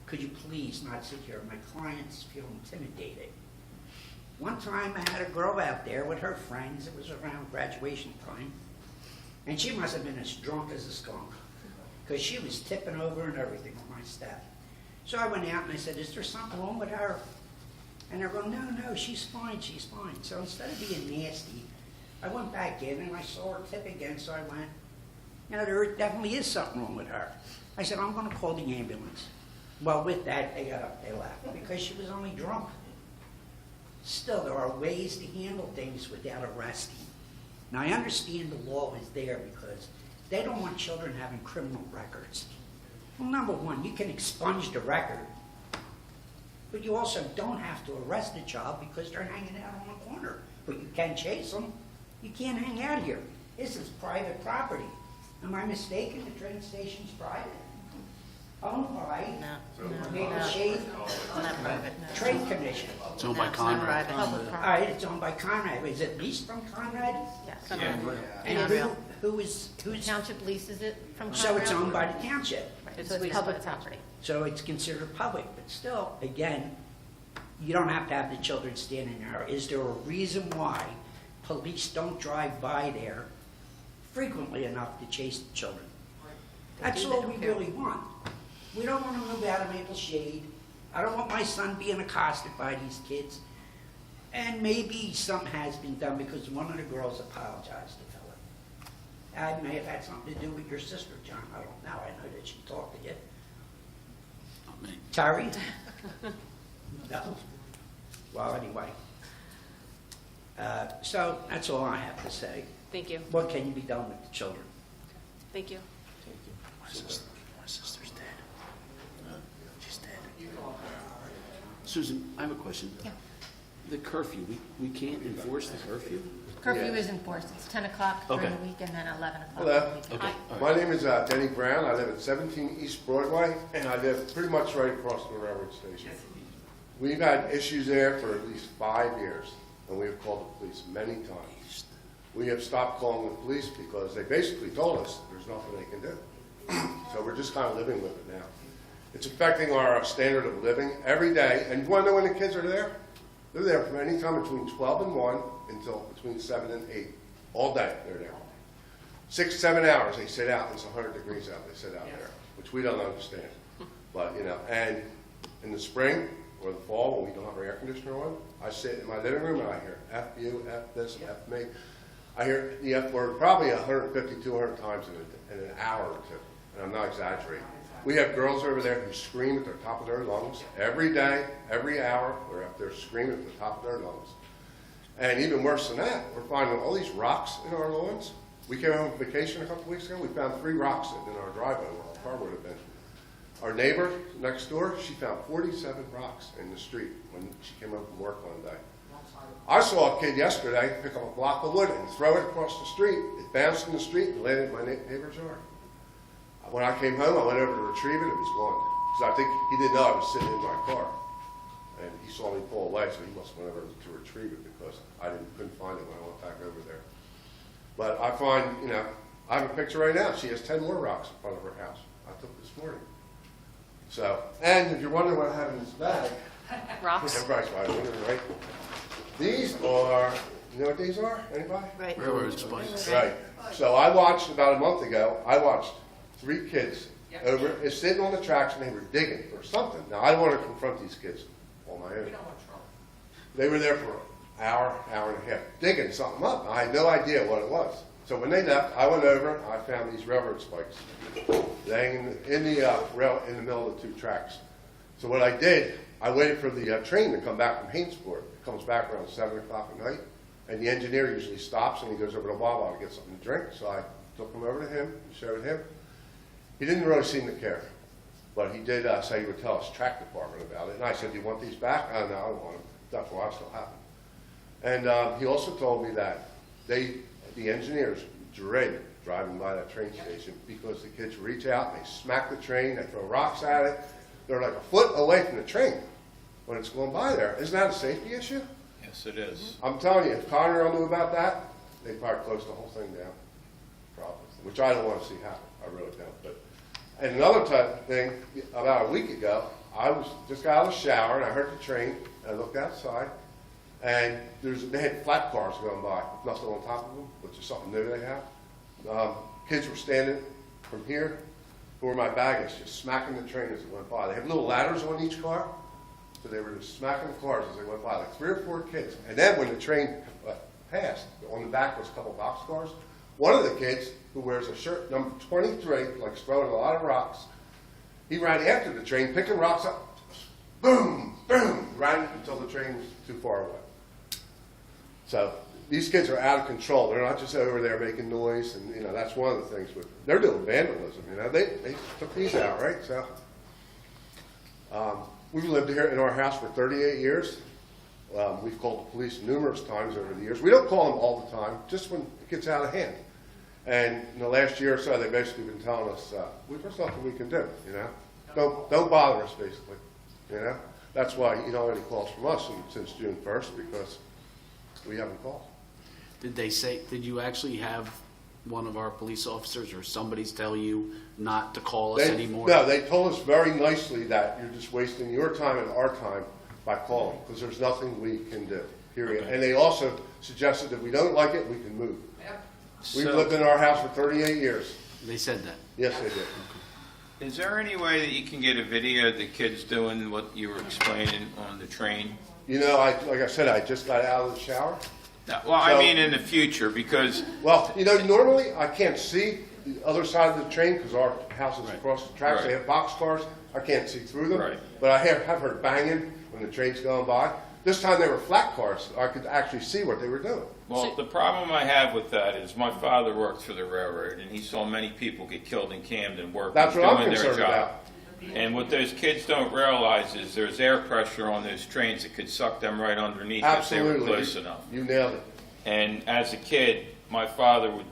Speaker 11: could you please not sit here? My clients feel intimidated. One time I had a girl out there with her friends. It was around graduation time. And she must have been as drunk as a skunk because she was tipping over and everything on my step. So I went out and I said, is there something wrong with her? And they're going, no, she's fine, she's fine. So instead of being nasty, I went back in and I saw her tip again, so I went, there definitely is something wrong with her. I said, I'm going to call the ambulance. Well, with that, they got up, they left, because she was only drunk. Still, there are ways to handle things without arresting. Now, I understand the law is there because they don't want children having criminal records. Well, number one, you can expunge the record, but you also don't have to arrest a child because they're hanging out on the corner. But you can chase them. You can't hang out here. This is private property. Am I mistaken? The train station's private? Owned by Maple Shade Trade Commission.
Speaker 8: It's owned by Conrad.
Speaker 5: Public
Speaker 11: All
Speaker 5: property.
Speaker 11: right, it's owned by Conrad. Is it leased from Conrad?
Speaker 5: Yes.
Speaker 11: And who's
Speaker 5: Township leases it from Conrad.
Speaker 11: so it's owned by the township.
Speaker 5: Right, so it's public property.
Speaker 11: So it's considered public, but still, again, you don't have to have the children standing there. Is there a reason why police don't drive by there frequently enough to chase the children? That's all we really want. We don't want to move out of Maple Shade. I don't want my son being accosted by these kids. And maybe something has been done because one of the girls apologized to Philip. It may have had something to do with your sister, John. I don't know. I know that she talked to you.
Speaker 8: Not me.
Speaker 11: Terry? No. Well, anyway. So that's all I have to say.
Speaker 2: Thank you.
Speaker 11: What can you be done with the children?
Speaker 2: Thank you.
Speaker 8: My sister's dead. She's dead. Susan, I have a question.
Speaker 5: Yeah.
Speaker 8: The curfew, we can't enforce the curfew?
Speaker 5: Curfew is enforced. It's 10 o'clock during
Speaker 8: Okay.
Speaker 5: the week and then 11 o'clock
Speaker 12: Hello.
Speaker 5: on the weekend.
Speaker 8: Okay. all
Speaker 12: My
Speaker 8: right.
Speaker 12: name is Denny Brown. I live at 17 East Broadway, and I live pretty much right across from the railroad station. We've had issues there for at least 5 years, and we have called the police many times. We have stopped calling the police because they basically told us there's nothing they can do. So we're just kind of living with it now. It's affecting our standard of living every day. And you want to know when the kids are there? They're there from any time between 12 and 1 until between 7 and 8. All day they're there. 6, 7 hours they sit out. It's 100 degrees out. They sit out there, which we don't understand. But, and in the spring or the fall when we don't have our air conditioner on, I sit in my living room and I hear F you, F this, F me. I hear the F word probably 150, 200 times in an hour or two, and I'm not exaggerating. We have girls over there who scream at the top of their lungs every day, every hour. They're up there screaming at the top of their lungs. And even worse than that, we're finding all these rocks in our lawns. We came home on vacation a couple weeks ago. We found 3 rocks sitting in our driveway where our car would have been. Our neighbor next door, she found 47 rocks in the street when she came home from work one day. I saw a kid yesterday pick up a block of wood and throw it across the street. It bounced in the street and landed in my neighbor's yard. When I came home, I went over to retrieve it. It was gone. Because I think he didn't know I was sitting in my car. And he saw me pull away, so he must have went over to retrieve it because I couldn't find it when I went back over there. But I find, I have a picture right now. She has 10 more rocks in front of her house. I took this morning. So, and if you're wondering what I have in this bag,
Speaker 2: Rocks?
Speaker 12: everybody's probably wondering, right? These are, you know what these are? Anybody?
Speaker 6: Right.
Speaker 8: Railroad spikes.
Speaker 12: Right. So I watched, about a month ago, I watched 3 kids sitting on the tracks and they were digging for something. Now, I don't want to confront these kids on my own. They were there for an hour, hour and a half, digging something up. I had no idea what it was. So when they left, I went over and I found these railroad spikes laying in the middle of the 2 tracks. So what I did, I waited for the train to come back from Hainsport. It comes back around 7 o'clock at night, and the engineer usually stops and he goes over to Wawa to get something to drink. So I took him over to him and showed him. He didn't really seem to care, but he did say he would tell us track department about it. And I said, "Do you want these back?" "Oh, no, I don't want them. That's why I still have them." And he also told me that the engineers dread driving by that train station because the kids reach out and they smack the train, they throw rocks at it. They're like a foot away from the train when it's going by there. Isn't that a safety issue?
Speaker 7: Yes, it is.
Speaker 12: I'm telling you, if Conrail knew about that, they'd probably close the whole thing down, probably, which I don't want to see happen. I really don't. But and another thing, about a week ago, I just got out of the shower and I heard the train. I looked outside, and they had flat cars going by, with nothing on top of them, which is something new they have. Kids were standing from here to where my bag is, just smacking the train as it went by. They have little ladders on each car, so they were just smacking the cars as they went by, like 3 or 4 kids. And then when the train passed, on the back was a couple boxcars. One of the kids, who wears a shirt number 23, like throwing a lot of rocks, he ran after the train, picking rocks up, boom, boom, ran until the train was too far away. So these kids are out of control. They're not just over there making noise, and that's one of the things. They're doing vandalism. They took these out, right? So we've lived here in our house for 38 years. We've called the police numerous times over the years. We don't call them all the time, just when it gets out of hand. And in the last year or so, they've basically been telling us, there's nothing we can do, Don't bother us, basically, That's why you don't have any calls from us since June 1st, because we haven't called.
Speaker 8: Did you actually have one of our police officers or somebody tell you not to call us anymore?
Speaker 12: No, they told us very nicely that you're just wasting your time and our time by calling, because there's nothing we can do, period.
Speaker 8: Okay.
Speaker 12: And they also suggested that if we don't like it, we can move. We've
Speaker 7: So-
Speaker 12: lived in our house for 38 years.
Speaker 8: They said that.
Speaker 12: Yes, they did.
Speaker 7: Is there any way that you can get a video of the kids doing what you were explaining on the train?
Speaker 12: Like I said, I just got out of the shower.
Speaker 7: No, well, I
Speaker 12: So-
Speaker 7: mean in the future, because
Speaker 12: Well, normally I can't see the other side of the train because our house is across the tracks.
Speaker 7: Right.
Speaker 12: They have boxcars. I can't see through them.
Speaker 7: Right.
Speaker 12: But I have heard banging when the train's going by. This time they were flat cars. I could actually see what they were doing.
Speaker 7: well, the problem I have with that is my father worked for the railroad, and he saw many people get killed in Camden working,
Speaker 12: That's what I'm
Speaker 7: doing their
Speaker 12: concerned
Speaker 7: job.
Speaker 12: about.
Speaker 7: And what those kids don't realize is there's air pressure on those trains that could suck them right underneath
Speaker 12: Absolutely.
Speaker 7: if they were close enough.
Speaker 12: You nailed it.
Speaker 7: And as a kid, my father would,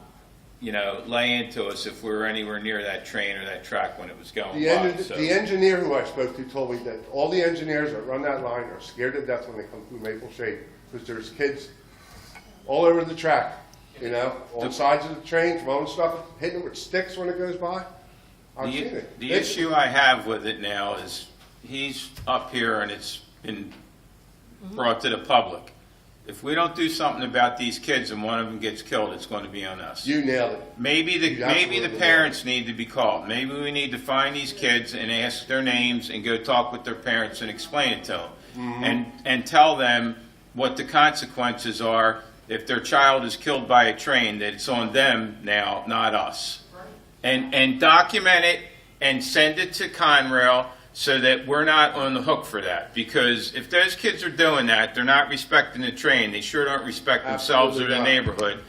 Speaker 7: lay into us if we were anywhere near that train or that track when it was going by. So-
Speaker 12: The engineer who I spoke to told me that all the engineers that run that line are scared to death when they come through Maple Shade because there's kids all over the track, on sides of the train, throwing stuff, hitting it with sticks when it goes by. I've seen it.
Speaker 7: The issue I have with it now is he's up here and it's been brought to the public. If we don't do something about these kids and one of them gets killed, it's going to be on us.
Speaker 12: You nailed it.
Speaker 7: Maybe
Speaker 12: You
Speaker 7: the
Speaker 12: absolutely
Speaker 7: parents need to be called. Maybe we need to find these kids and ask their names and go talk with their parents and explain it to them. And tell them what the consequences are if their child is killed by a train, that it's on them now, not us. And document it and send it to Conrail so that we're not on the hook for that. Because if those kids are doing that, they're not respecting the train. They sure don't respect themselves or
Speaker 12: Absolutely
Speaker 7: the
Speaker 12: not.
Speaker 7: neighborhood.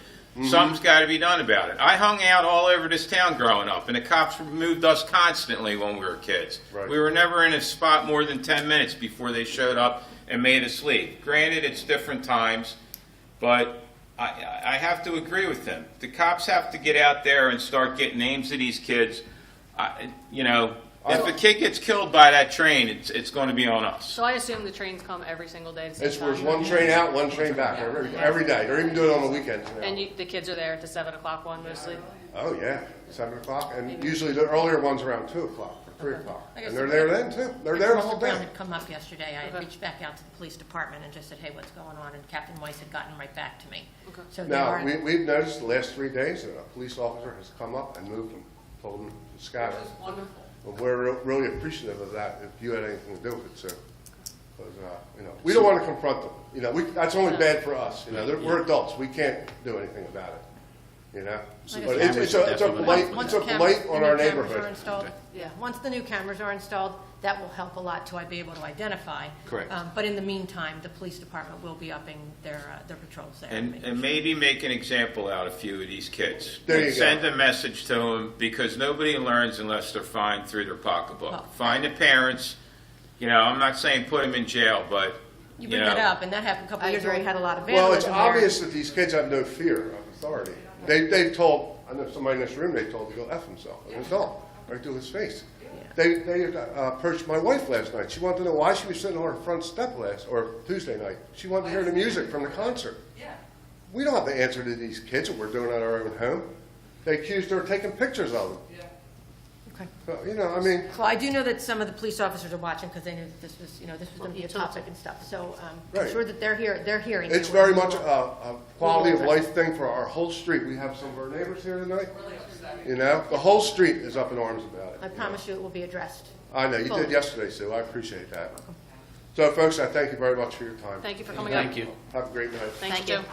Speaker 7: Something's got to be done about it. I hung out all over this town growing up, and the cops moved us constantly when we were kids.
Speaker 12: Right.
Speaker 7: We were never in a spot more than 10 minutes before they showed up and made us leave. Granted, it's different times, but I have to agree with him. The cops have to get out there and start getting names of these kids. If a kid gets killed by that train, it's going to be on us.
Speaker 2: So I assume the trains come every single day at the same
Speaker 12: It's
Speaker 2: time?
Speaker 12: there's one train out, one train back, every day. They're even doing it on the weekends now.
Speaker 2: And the kids are there at the 7 o'clock one mostly?
Speaker 12: Oh, yeah, 7 o'clock, and usually the earlier ones around 2 o'clock or 3 o'clock.
Speaker 5: I guess
Speaker 12: And they're there then, too. They're there
Speaker 5: The
Speaker 12: all
Speaker 5: whole ground
Speaker 12: day.
Speaker 5: had come up yesterday. I had
Speaker 2: Okay.
Speaker 5: reached back out to the police department and just said, hey, what's going on? And Captain Weiss had gotten right back to me.
Speaker 2: Okay.
Speaker 5: So they
Speaker 12: Now,
Speaker 5: are,
Speaker 12: we've noticed the last 3 days that a police officer has come up and moved them, told them to scatter.
Speaker 2: Wonderful.
Speaker 12: But we're really appreciative of that, if you had anything to do with it, sir. Because, we don't want to confront them. That's only bad for us, we're adults, we can't do anything about it, But it's a blight,
Speaker 5: once
Speaker 12: it's a
Speaker 5: the
Speaker 12: blight
Speaker 5: the
Speaker 12: on
Speaker 5: new
Speaker 12: our
Speaker 5: cameras are
Speaker 12: neighborhood.
Speaker 5: installed, yeah, once the new cameras are installed, that will help a lot to be able to identify.
Speaker 8: Correct.
Speaker 5: But in the meantime, the police department will be upping their patrols there.
Speaker 7: And maybe make an example out of a few of these kids.
Speaker 12: There you
Speaker 7: And
Speaker 12: go.
Speaker 7: send a message to them, because nobody learns unless they're fined through their pocketbook.
Speaker 5: Well-
Speaker 7: Find the parents, I'm not saying put them in jail, but,
Speaker 5: You bring that up, and that happened a couple of years ago. We had a lot of
Speaker 12: Well, it's
Speaker 5: vandalism there.
Speaker 12: obvious that these kids have no fear of authority. They've told, I know somebody in this room, they told to go F himself, an adult, right to his face. They approached my wife last night. She wanted to know why she was sitting on her front step Tuesday night. She wanted to hear the music from the concert. We don't have the answer to these kids that we're doing at our own home. They accused her of taking pictures of them.
Speaker 5: Okay.
Speaker 12: So,
Speaker 5: Well, I do know that some of the police officers are watching because they knew that this was going to be a topic and stuff. So I'm
Speaker 12: Right.
Speaker 5: sure that they're hearing.
Speaker 12: it's
Speaker 5: you.
Speaker 12: very much a quality of life thing for our whole street. We have some of our neighbors here tonight. The whole street is up in arms about it.
Speaker 5: I promise you it will be addressed.
Speaker 12: I know, you
Speaker 5: Fully.
Speaker 12: did yesterday, Sue. I appreciate that. So, folks, I thank you very much for your time.
Speaker 2: Thank you for coming up.
Speaker 8: Thank you.
Speaker 12: Have a great night.
Speaker 2: Thanks,
Speaker 6: Thank you.
Speaker 2: Joe.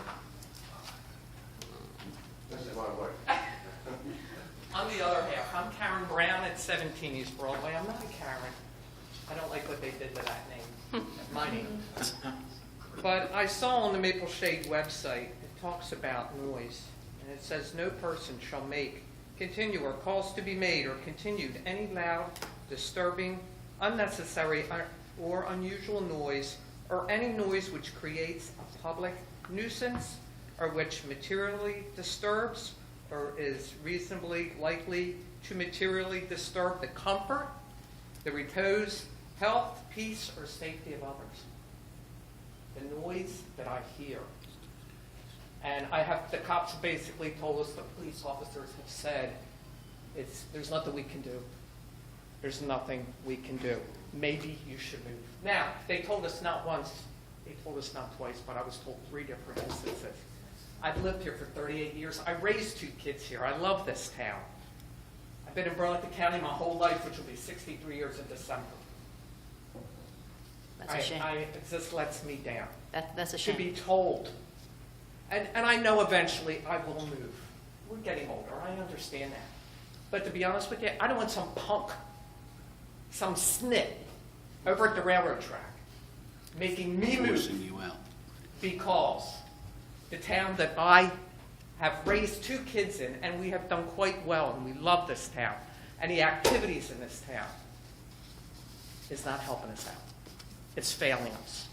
Speaker 12: This is my wife.
Speaker 13: On the other half, I'm Karen Brown at 17 East Broadway. I'm not a Karen. I don't like what they did to that name, my name. But I saw on the Maple Shade website, it talks about noise, and it says, "No person shall make, continue, or cause to be made or continued any loud, disturbing, unnecessary, or unusual noise, or any noise which creates a public nuisance, or which materially disturbs, or is reasonably likely to materially disturb the comfort, the repose, health, peace, or safety of others." The noise that I hear. And the cops basically told us, the police officers have said, there's nothing we can do. There's nothing we can do. Maybe you should move. Now, they told us not once, they told us not twice, but I was told 3 different instances. I've lived here for 38 years. I raised 2 kids here. I love this town. I've been in Burlington County my whole life, which will be 63 years in December.
Speaker 6: That's a shame.
Speaker 13: It just lets me down.
Speaker 6: That's a
Speaker 13: To
Speaker 6: shame.
Speaker 13: be told. And I know eventually I will move. We're getting older, I understand that. But to be honest with you, I don't want some punk, some snit over at the railroad track making me move
Speaker 8: Forcing you out.
Speaker 13: because the town that I have raised 2 kids in, and we have done quite well, and we love this town, and the activities in this town is not helping us out. It's failing us.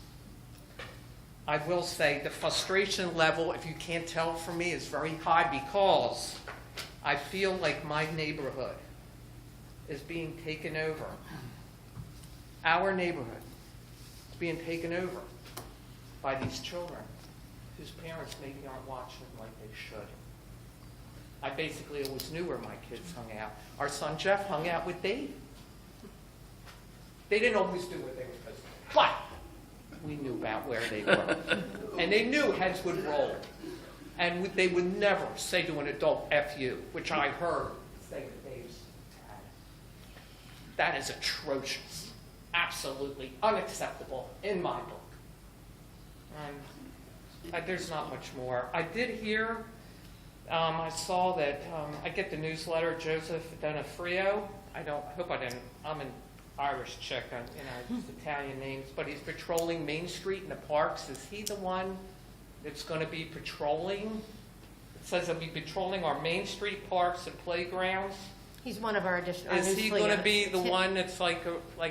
Speaker 13: I will say the frustration level, if you can't tell from me, is very high because I feel like my neighborhood is being taken over. Our neighborhood is being taken over by these children whose parents maybe aren't watching them like they should. I basically always knew where my kids hung out. Our son Jeff hung out with Dave. They didn't always do what they were supposed to do, but we knew about where they were. And they knew heads would roll. And they would never say to an adult, F you, which I heard say to Dave's dad. That is atrocious. Absolutely unacceptable in my book. And There's not much more. I did hear, I saw that, I get the newsletter, Joseph Donofrio. I'm an Irish chick, just Italian names, but he's patrolling Main Street in the parks. Is he the one that's going to be patrolling? It says he'll be patrolling our Main Street parks and playgrounds.
Speaker 5: He's one of our additional.
Speaker 13: Is he going to be the one that's like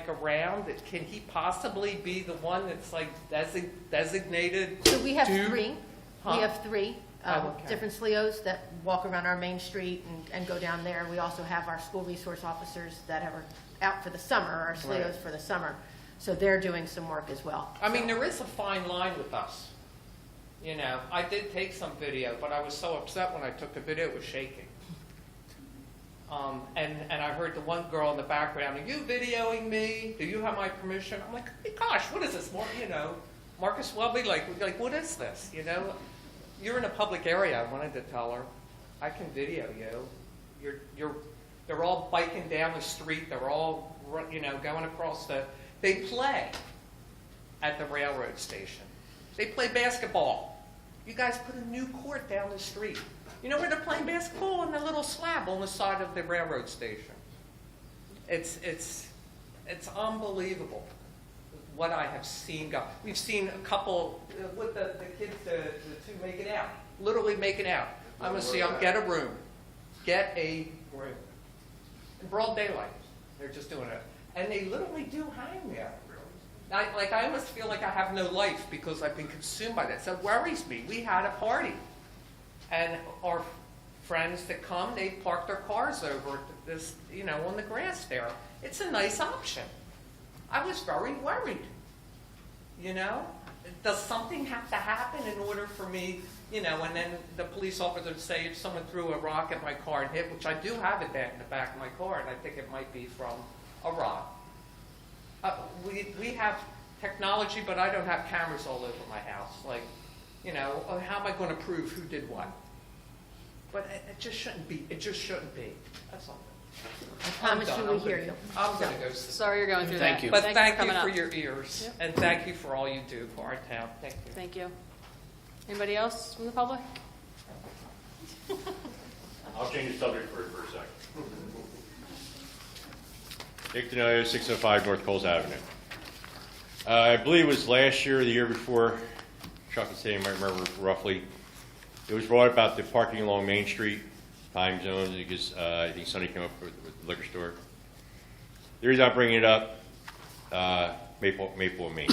Speaker 13: around? Can he possibly be the one that's like designated?
Speaker 5: So we have
Speaker 13: to-
Speaker 5: three.
Speaker 13: Huh?
Speaker 5: We have three
Speaker 13: Okay.
Speaker 5: different SLEOs that walk around our main street and go down there. We also have our school resource officers that are out for the summer, our SLEOs
Speaker 13: Right.
Speaker 5: for the summer. So they're doing some work as well.
Speaker 13: I mean, there is a fine line with us. I did take some video, but I was so upset when I took the video, it was shaking. And I heard the one girl in the background, "Are you videoing me? Do you have my permission?" I'm like, "Hey, gosh, what is this?" Marcus Welby, like, what is this? You're in a public area. I wanted to tell her, I can video you. They're all biking down the street. They're all, going across they play at the railroad station. They play basketball. You guys put a new court down the street. You know where they're playing basketball? On the little slab on the side of the railroad station. It's unbelievable what I have seen go. We've seen a couple with the kids, the two making out, literally making out. I'm gonna see them get a room, in broad daylight. They're just doing it, and they literally do hang there. I almost feel like I have no life because I've been consumed by that. So it worries me. We had a party. And our friends that come, they park their cars over this, on the grass there. It's a nice option. I was very worried. Does something have to happen in order for me, and then the police officer would say if someone threw a rock at my car and hit, which I do have it in the back of my car, and I think it might be from a rock. We have technology, but I don't have cameras all over my house. How am I going to prove who did what? But it just shouldn't be. It just shouldn't be. That's all.
Speaker 5: I promise you we hear you.
Speaker 13: I'm going to go sit.
Speaker 2: Sorry you're going through that.
Speaker 8: Thank you.
Speaker 13: But
Speaker 2: Thanks
Speaker 13: thank
Speaker 2: for
Speaker 13: you
Speaker 2: coming
Speaker 13: for
Speaker 2: up.
Speaker 13: your ears,
Speaker 2: Yep.
Speaker 13: and thank you for all you do for our town. Thank you.
Speaker 2: Thank you. Anybody else from the public?
Speaker 14: I'll change the subject for a second. Dick Denoyo, 605 North Coles Avenue. I believe it was last year or the year before, Chuck and Sam might remember roughly, it was brought about the parking along Main Street, time zones, because I think Sonny came up with the liquor store. The reason I'm bringing it up, Maple and Main.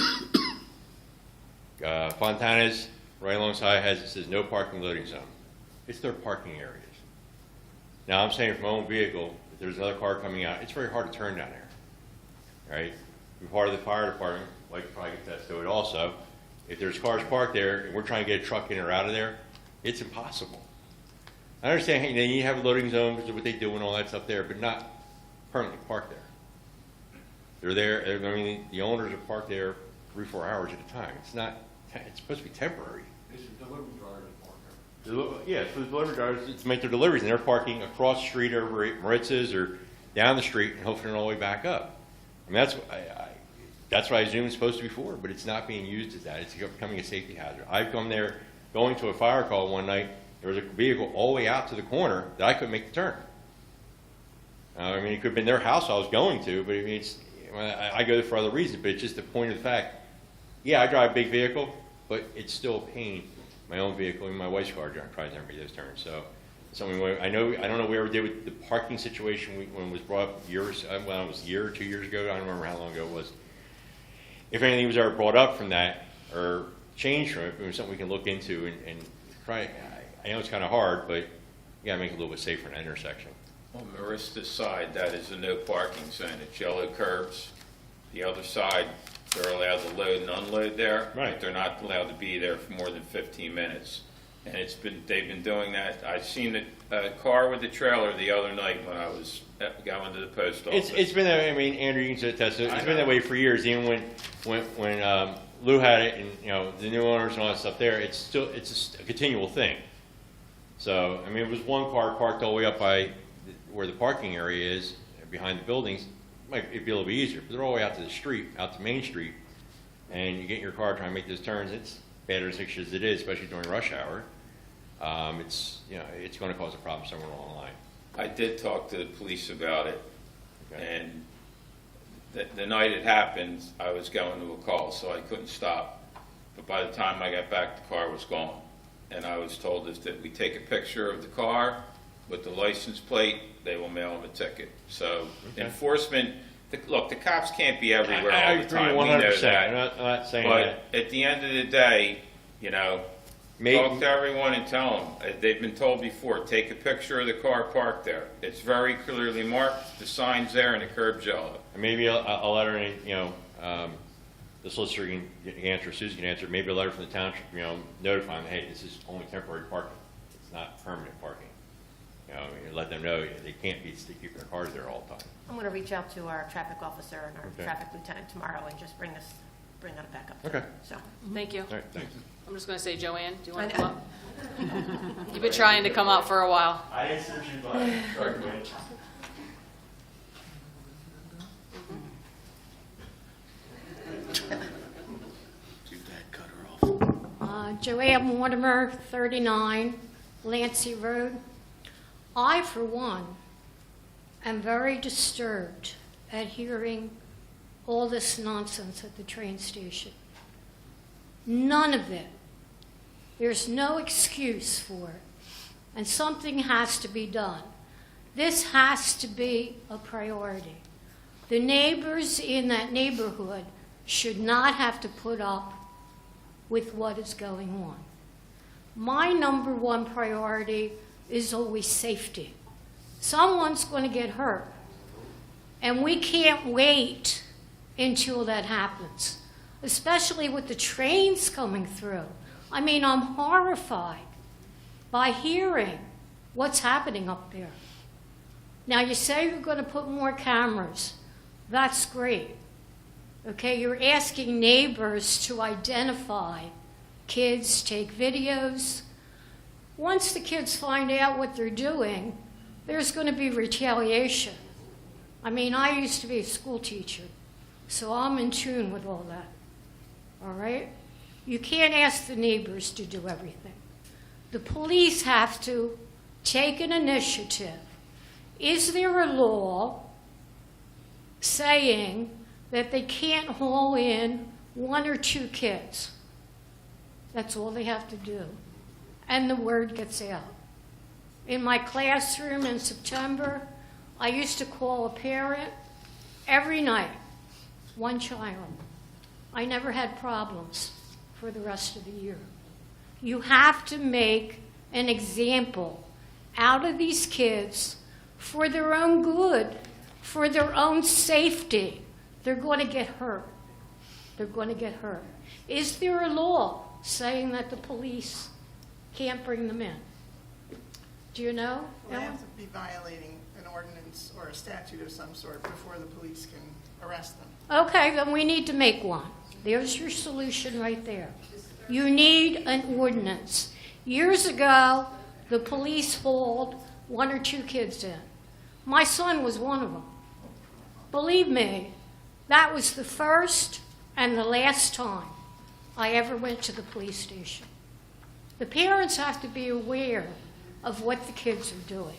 Speaker 14: Fontana's, right alongside, it says no parking loading zone. It's their parking areas. Now, I'm saying from my own vehicle, if there's another car coming out, it's very hard to turn down there, right? I'm part of the fire department, like to probably attest to it also. If there's cars parked there and we're trying to get a truck in or out of there, it's impossible. I understand, hey, you have a loading zone because of what they do and all that stuff there, but not permanently parked there. They're there, the owners are parked there 3-4 hours at a time. It's supposed to be temporary.
Speaker 3: It's a delivery driver to park there.
Speaker 14: Yeah, for the delivery drivers, it's to make their deliveries, and they're parking across the street over at Maritz's or down the street and hopefully all the way back up. That's what I assume it's supposed to be for, but it's not being used as that. It's becoming a safety hazard. I've come there going to a fire call one night. There was a vehicle all the way out to the corner that I couldn't make the turn. It could have been their house I was going to, but I go there for other reasons, but it's just the point of the fact, yeah, I drive a big vehicle, but it's still a pain. My own vehicle and my wife's car tries to make those turns. So, I don't know what we ever did with the parking situation when it was brought up a year or 2 years ago. I don't remember how long ago it was. If anything was ever brought up from that or changed from it, it was something we can look into and try. I know it's kind of hard, but you got to make it a little bit safer in that intersection.
Speaker 7: On Marista's side, that is a no parking zone. It's yellow curbs. The other side, they're allowed to load and unload there.
Speaker 14: Right.
Speaker 7: But they're not allowed to be there for more than 15 minutes. And they've been doing that. I seen a car with the trailer the other night when I was going to the post office.
Speaker 14: It's been that way. Andrew, you can attest to it. It's been that way for years. Even when Lou had it, and the new owners and all that stuff there, it's just a continual thing. So it was one car parked all the way up by where the parking area is behind the buildings. It'd be a little bit easier, but they're all the way out to the street, out to Main Street, and you get in your car trying to make those turns. bad intersection as it is, especially during rush hour, it's, you know, it's going to cause a problem somewhere along the line.
Speaker 7: I did talk to the police about it,
Speaker 14: Okay.
Speaker 7: and the night it happened, I was going to a call, so I couldn't stop. But by the time I got back, the car was gone. And I was told that we take a picture of the car with the license plate, they will mail them a ticket. So
Speaker 14: Okay.
Speaker 7: enforcement, look, the cops can't be everywhere
Speaker 14: I
Speaker 7: all the
Speaker 14: agree
Speaker 7: time, we know
Speaker 14: 100%.
Speaker 7: that.
Speaker 14: I'm not saying that.
Speaker 7: But at the end of the day, you know, talk to everyone and tell them, they've been told before, take a picture of the car parked there. It's very clearly marked, the sign's there and the curb's yellow.
Speaker 14: And maybe a letter, you know, the solicitor can answer, Susan can answer, maybe a letter from the township, you know, notifying them, hey, this is only temporary parking. It's not permanent parking. You know, and let them know they can't be keeping their cars there all the time.
Speaker 5: I'm going to reach out to our traffic officer and our
Speaker 14: Okay.
Speaker 5: traffic lieutenant tomorrow and just bring that back up.
Speaker 14: Okay.
Speaker 5: So,
Speaker 2: Thank you.
Speaker 14: All right, thanks.
Speaker 2: I'm just going to say, Joanne, do you want
Speaker 5: I
Speaker 2: to come up? You've been trying to come up for a while.
Speaker 14: I answered you, but sorry, go ahead.
Speaker 8: Too bad, cut her off.
Speaker 15: Joanne Mortimer, 39 Lancey Road. I, for one, am very disturbed at hearing all this nonsense at the train station. None of it. There's no excuse for it. And something has to be done. This has to be a priority. The neighbors in that neighborhood should not have to put up with what is going on. My number one priority is always safety. Someone's going to get hurt, and we can't wait until that happens, especially with the trains coming through. I mean, I'm horrified by hearing what's happening up there. Now, you say you're going to put more cameras. That's great. Okay, you're asking neighbors to identify kids, take videos. Once the kids find out what they're doing, there's going to be retaliation. I mean, I used to be a school teacher, so I'm in tune with all that. All right? You can't ask the neighbors to do everything. The police have to take an initiative. Is there a law saying that they can't haul in 1 or 2 kids? That's all they have to do. And the word gets out. In my classroom in September, I used to call a parent every night, 1 child. I never had problems for the rest of the year. You have to make an example out of these kids for their own good, for their own safety. They're going to get hurt. They're going to get hurt. Is there a law saying that the police can't bring them in? Do you know?
Speaker 16: They have to be violating an ordinance or a statute of some sort before the police can arrest them.
Speaker 15: Okay, then we need to make one. There's your solution right there. You need an ordinance. Years ago, the police hauled 1 or 2 kids in. My son was one of them. Believe me, that was the first and the last time I ever went to the police station. The parents have to be aware of what the kids are doing.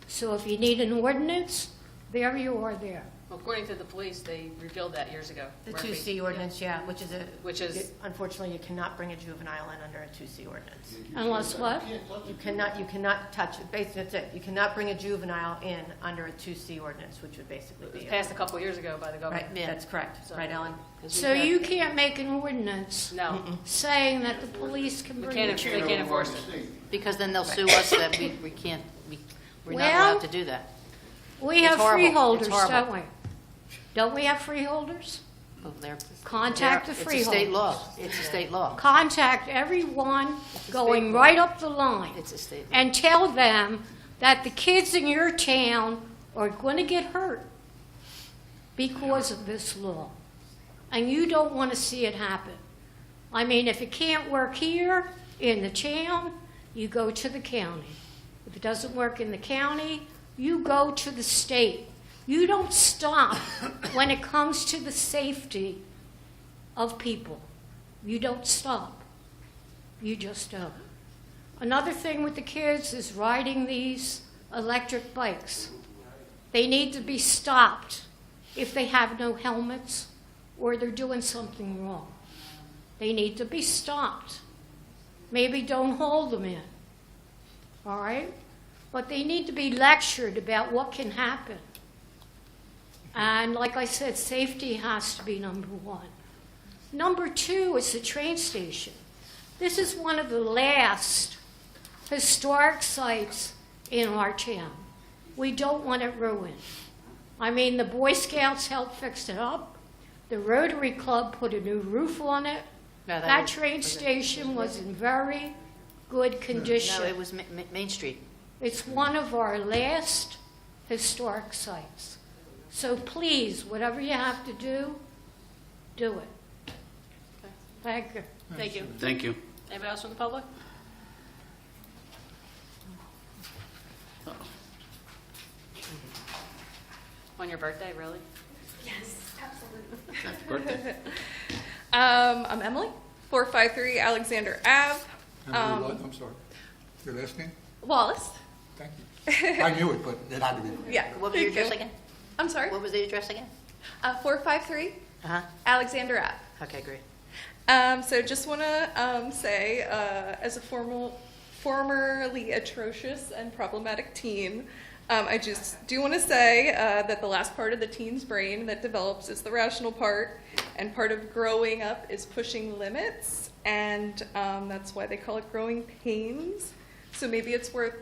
Speaker 15: So if you need an ordinance, there you are there.
Speaker 2: According to the police, they repealed that years ago.
Speaker 5: the
Speaker 2: Murphy.
Speaker 5: 2C ordinance, yeah, which is,
Speaker 2: Which
Speaker 5: unfortunately, you cannot bring a juvenile in under a 2C ordinance.
Speaker 15: Unless what?
Speaker 5: You cannot touch it, basically, that's it. You cannot bring a juvenile in under a 2C ordinance, which would basically
Speaker 2: It was
Speaker 5: be.
Speaker 2: passed a couple years ago by the government.
Speaker 5: Right, that's correct.
Speaker 2: So-
Speaker 5: Right, Ellen?
Speaker 15: So you can't make an ordinance
Speaker 2: No,
Speaker 15: saying that the police can
Speaker 2: they
Speaker 15: bring
Speaker 2: can't,
Speaker 15: the
Speaker 2: they can't enforce it.
Speaker 6: Because then they'll sue us that we're not
Speaker 15: Well-
Speaker 6: allowed to do that.
Speaker 15: We
Speaker 6: It's
Speaker 15: have
Speaker 6: horrible.
Speaker 15: freeholders,
Speaker 6: It's horrible.
Speaker 15: don't we? Don't we have freeholders?
Speaker 6: Well,
Speaker 15: Contact the
Speaker 6: It's a state
Speaker 15: freeholders.
Speaker 6: law. It's a state law.
Speaker 15: Contact everyone
Speaker 6: a
Speaker 15: going
Speaker 6: state law.
Speaker 15: right up the line
Speaker 6: It's a state law.
Speaker 15: and tell them that the kids in your town are going to get hurt because of this law. And you don't want to see it happen. I mean, if it can't work here in the town, you go to the county. If it doesn't work in the county, you go to the state. You don't stop when it comes to the safety of people. You don't stop. You just don't. Another thing with the kids is riding these electric bikes. They need to be stopped if they have no helmets or they're doing something wrong. They need to be stopped. Maybe don't hold them in, all right? But they need to be lectured about what can happen. And like I said, safety has to be number one. Number two is the train station. This is one of the last historic sites in our town. We don't want it ruined. I mean, the Boy Scouts helped fix it up. The Rotary Club put a new roof on it.
Speaker 6: No,
Speaker 15: That
Speaker 6: was-
Speaker 15: train station was in very good condition.
Speaker 6: No, it was Main Street.
Speaker 15: It's one of our last historic sites. So please, whatever you have to do it. Thank you.
Speaker 2: Thank you.
Speaker 8: Thank you.
Speaker 2: Anybody else from the public? On your birthday, really?
Speaker 17: Yes, absolutely.
Speaker 8: Happy birthday.
Speaker 17: I'm Emily, 453 Alexander Ave.
Speaker 3: Emily what? I'm sorry. Your last name?
Speaker 17: Wallace.
Speaker 3: Thank you. I knew it, but it had to be.
Speaker 17: Yeah.
Speaker 6: What was your
Speaker 17: thank you.
Speaker 6: address again?
Speaker 17: I'm sorry?
Speaker 6: What was the address again?
Speaker 17: 453
Speaker 6: Uh-huh.
Speaker 17: Alexander Ave.
Speaker 6: Okay, great.
Speaker 17: So just want to say, as a formerly atrocious and problematic teen, I just do want to say that the last part of the teen's brain that develops is the rational part, and part of growing up is pushing limits, and that's why they call it growing pains. So maybe it's worth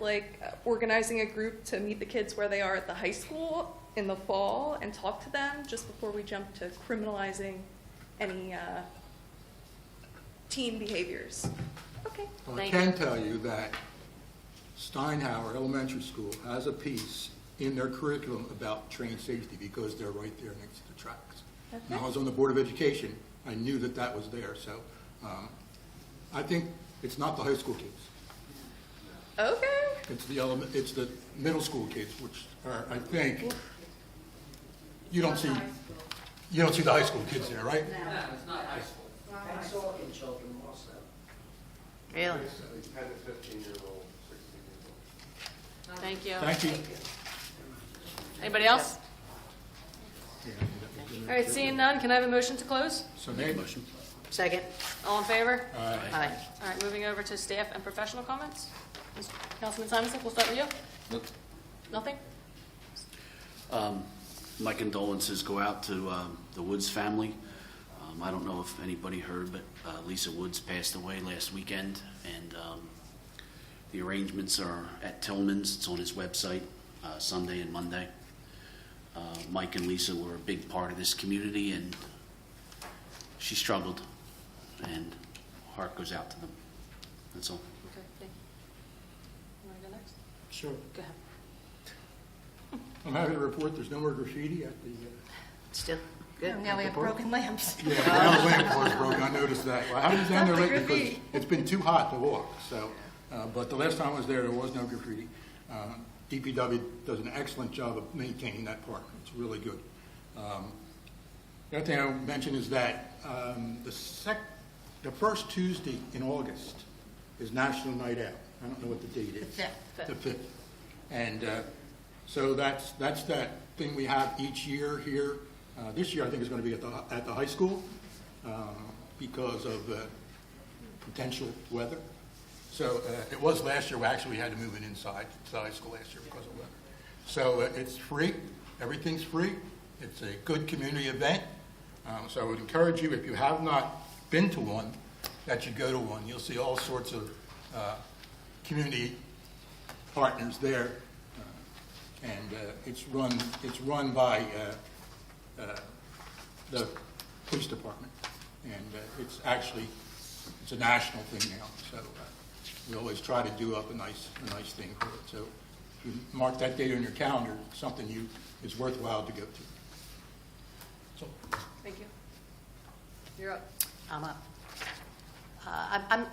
Speaker 17: organizing a group to meet the kids where they are at the high school in the fall and talk to them just before we jump to criminalizing any teen behaviors. Okay.
Speaker 3: Well, I can tell you that Steinhauer Elementary School has a piece in their curriculum about train safety because they're right there next to the tracks.
Speaker 17: Okay.
Speaker 3: When I was on the Board of Education, I knew that that was there, so I think it's not the high school kids.
Speaker 17: Okay.
Speaker 3: It's the middle school kids, which are, I think, you don't see the high school kids there, right?
Speaker 11: No, it's not high school. That's all in children also.
Speaker 6: Really?
Speaker 12: 10 to 15-year-old, 16-year-old.
Speaker 2: Thank you.
Speaker 3: Thank you.
Speaker 2: Anybody else? All right, seeing none, can I have a motion to close?
Speaker 3: So made.
Speaker 6: Second.
Speaker 2: All in favor?
Speaker 6: Aye.
Speaker 2: All right, moving over to staff and professional comments. Councilman Simonson, we'll start with you.
Speaker 8: Look,
Speaker 2: Nothing?
Speaker 8: my condolences go out to the Woods family. I don't know if anybody heard, but Lisa Woods passed away last weekend, and the arrangements are at Tillman's. It's on his website, Sunday and Monday. Mike and Lisa were a big part of this community, and she struggled, and heart goes out to them. That's all.
Speaker 2: Okay, thank you. You want to go next?
Speaker 3: Sure.
Speaker 2: Go ahead.
Speaker 3: I'm happy to report there's no more graffiti at the,
Speaker 6: Still good.
Speaker 5: Now we have broken lamps.
Speaker 3: yeah, the lamp was broken, I noticed that. Well, I haven't been down there
Speaker 5: Stop the
Speaker 3: lately because
Speaker 5: graffiti.
Speaker 3: it's been too hot to walk, so, but the last time I was there was no graffiti. DPW does an excellent job of maintaining that park, it's really good. The other thing I would mention is that the first Tuesday in August is National Night Out. I don't know what the date is. The 5th. And so that's that thing we have each year here. This year I think is going to be at the high school because of potential weather. So it was last year. We had to move it inside the high school last year because of weather. So it's free. Everything's free. It's a good community event. So I would encourage you, if you have not been to one, that you go to one. You'll see all sorts of community partners there, and it's run by the police department, and it's a national thing now. So we always try to do up a nice thing for it. So if you mark that date on your calendar, it's something is worthwhile to go to. So.
Speaker 2: Thank you. You're up.
Speaker 6: I'm up.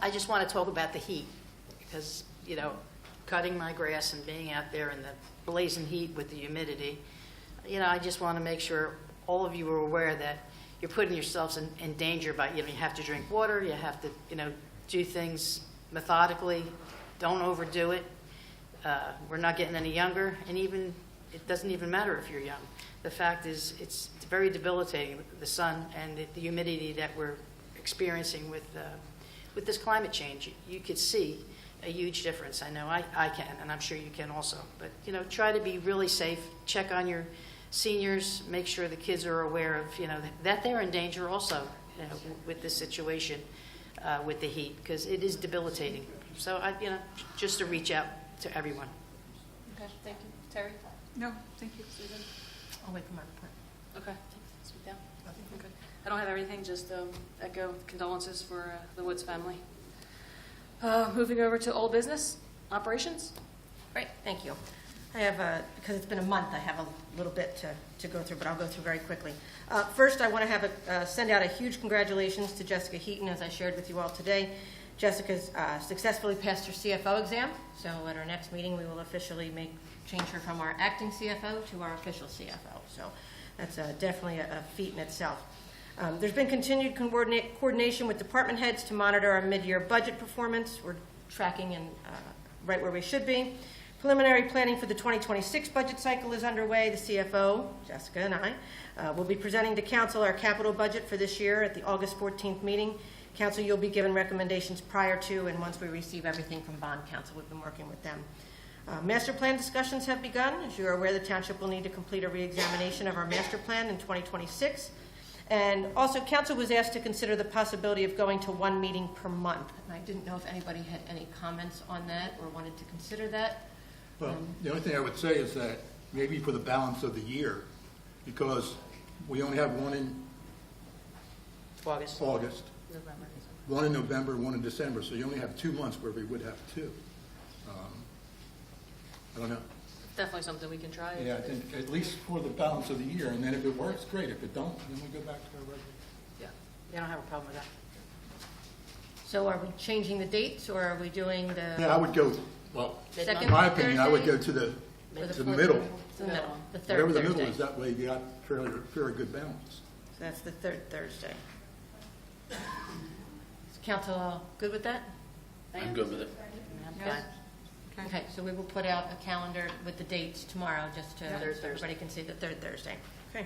Speaker 6: I just want to talk about the heat because, cutting my grass and being out there in the blazing heat with the humidity, I just want to make sure all of you are aware that you're putting yourselves in danger by, you have to drink water, you have to, do things methodically, don't overdo it. We're not getting any younger, and even, it doesn't even matter if you're young. The fact is, it's very debilitating, the sun and the humidity that we're experiencing with this climate change. You could see a huge difference. I know I can, and I'm sure you can also. But, try to be really safe. Check on your seniors. Make sure the kids are aware of, that they're in danger also, with this situation, with the heat, because it is debilitating. So, just to reach out to everyone.
Speaker 2: Okay, thank you. Terry?
Speaker 9: No, thank you.
Speaker 2: Susan?
Speaker 5: I'll wait for my report.
Speaker 2: Okay, speak down. Okay. I don't have everything, just echo condolences for the Woods family. Moving over to old business, operations.
Speaker 5: Great, thank you. I have, because it's been a month, I have a little bit to go through, but I'll go through very quickly. First, I want to send out a huge congratulations to Jessica Heaton, as I shared with you all today. Jessica's successfully passed her CFO exam, so at our next meeting, we will officially change her from our acting CFO to our official CFO. So that's definitely a feat in itself. There's been continued coordination with department heads to monitor our mid-year budget performance. We're tracking and right where we should be. Preliminary planning for the 2026 budget cycle is underway. The CFO, Jessica, and I will be presenting to Council our capital budget for this year at the August 14th meeting. Council, you'll be given recommendations prior to and once we receive everything from Bond Council. We've been working with them. Master plan discussions have begun. As you are aware, the Township will need to complete a re-examination of our master plan in 2026. And also, Council was asked to consider the possibility of going to one meeting per month. And I didn't know if anybody had any comments on that or wanted to consider that.
Speaker 3: Well, the only thing I would say is that maybe for the balance of the year, because we only have one in
Speaker 6: August.
Speaker 2: November.
Speaker 3: One in November, one in December, so you only have 2 months where we would have two. I don't know.
Speaker 2: Definitely something we can try.
Speaker 3: Yeah, I think at least for the balance of the year, and then if it works, great. If it don't, then we go back to our regular.
Speaker 6: Yeah, I don't have a problem with that.
Speaker 5: So are we changing the dates or are we doing the?
Speaker 3: Yeah, I would go, well,
Speaker 5: Second
Speaker 3: in my opinion, I would go
Speaker 5: Thursday?
Speaker 3: to the
Speaker 5: Or the fourth?
Speaker 3: middle.
Speaker 5: It's the middle, the third
Speaker 3: Whatever the
Speaker 5: Thursday.
Speaker 3: middle is, that way you got very good balance.
Speaker 5: So that's the third Thursday. Is Council all good with that?
Speaker 8: I'm good with it.
Speaker 5: Yes? Okay, so we will put out a calendar with the dates tomorrow, just to, so everybody can see the third Thursday. Okay.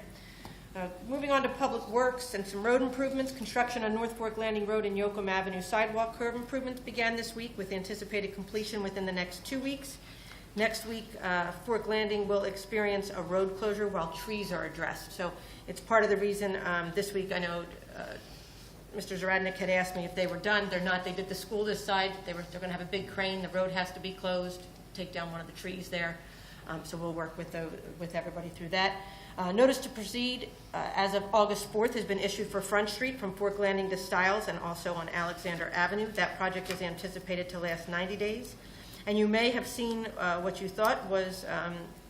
Speaker 5: Moving on to Public Works and some road improvements. Construction on North Fork Landing Road and Yoakum Avenue sidewalk curb improvements began this week with anticipated completion within the next 2 weeks. Next week, Fork Landing will experience a road closure while trees are addressed. So it's part of the reason this week, I know Mr. Zaradnik had asked me if they were done. They're not. They did the school this side. They're going to have a big crane. The road has to be closed, take down one of the trees there. So we'll work with everybody through that. Notice to proceed as of August 4th has been issued for Front Street from Fork Landing to Stiles and also on Alexander Avenue. That project is anticipated to last 90 days. And you may have seen what you thought was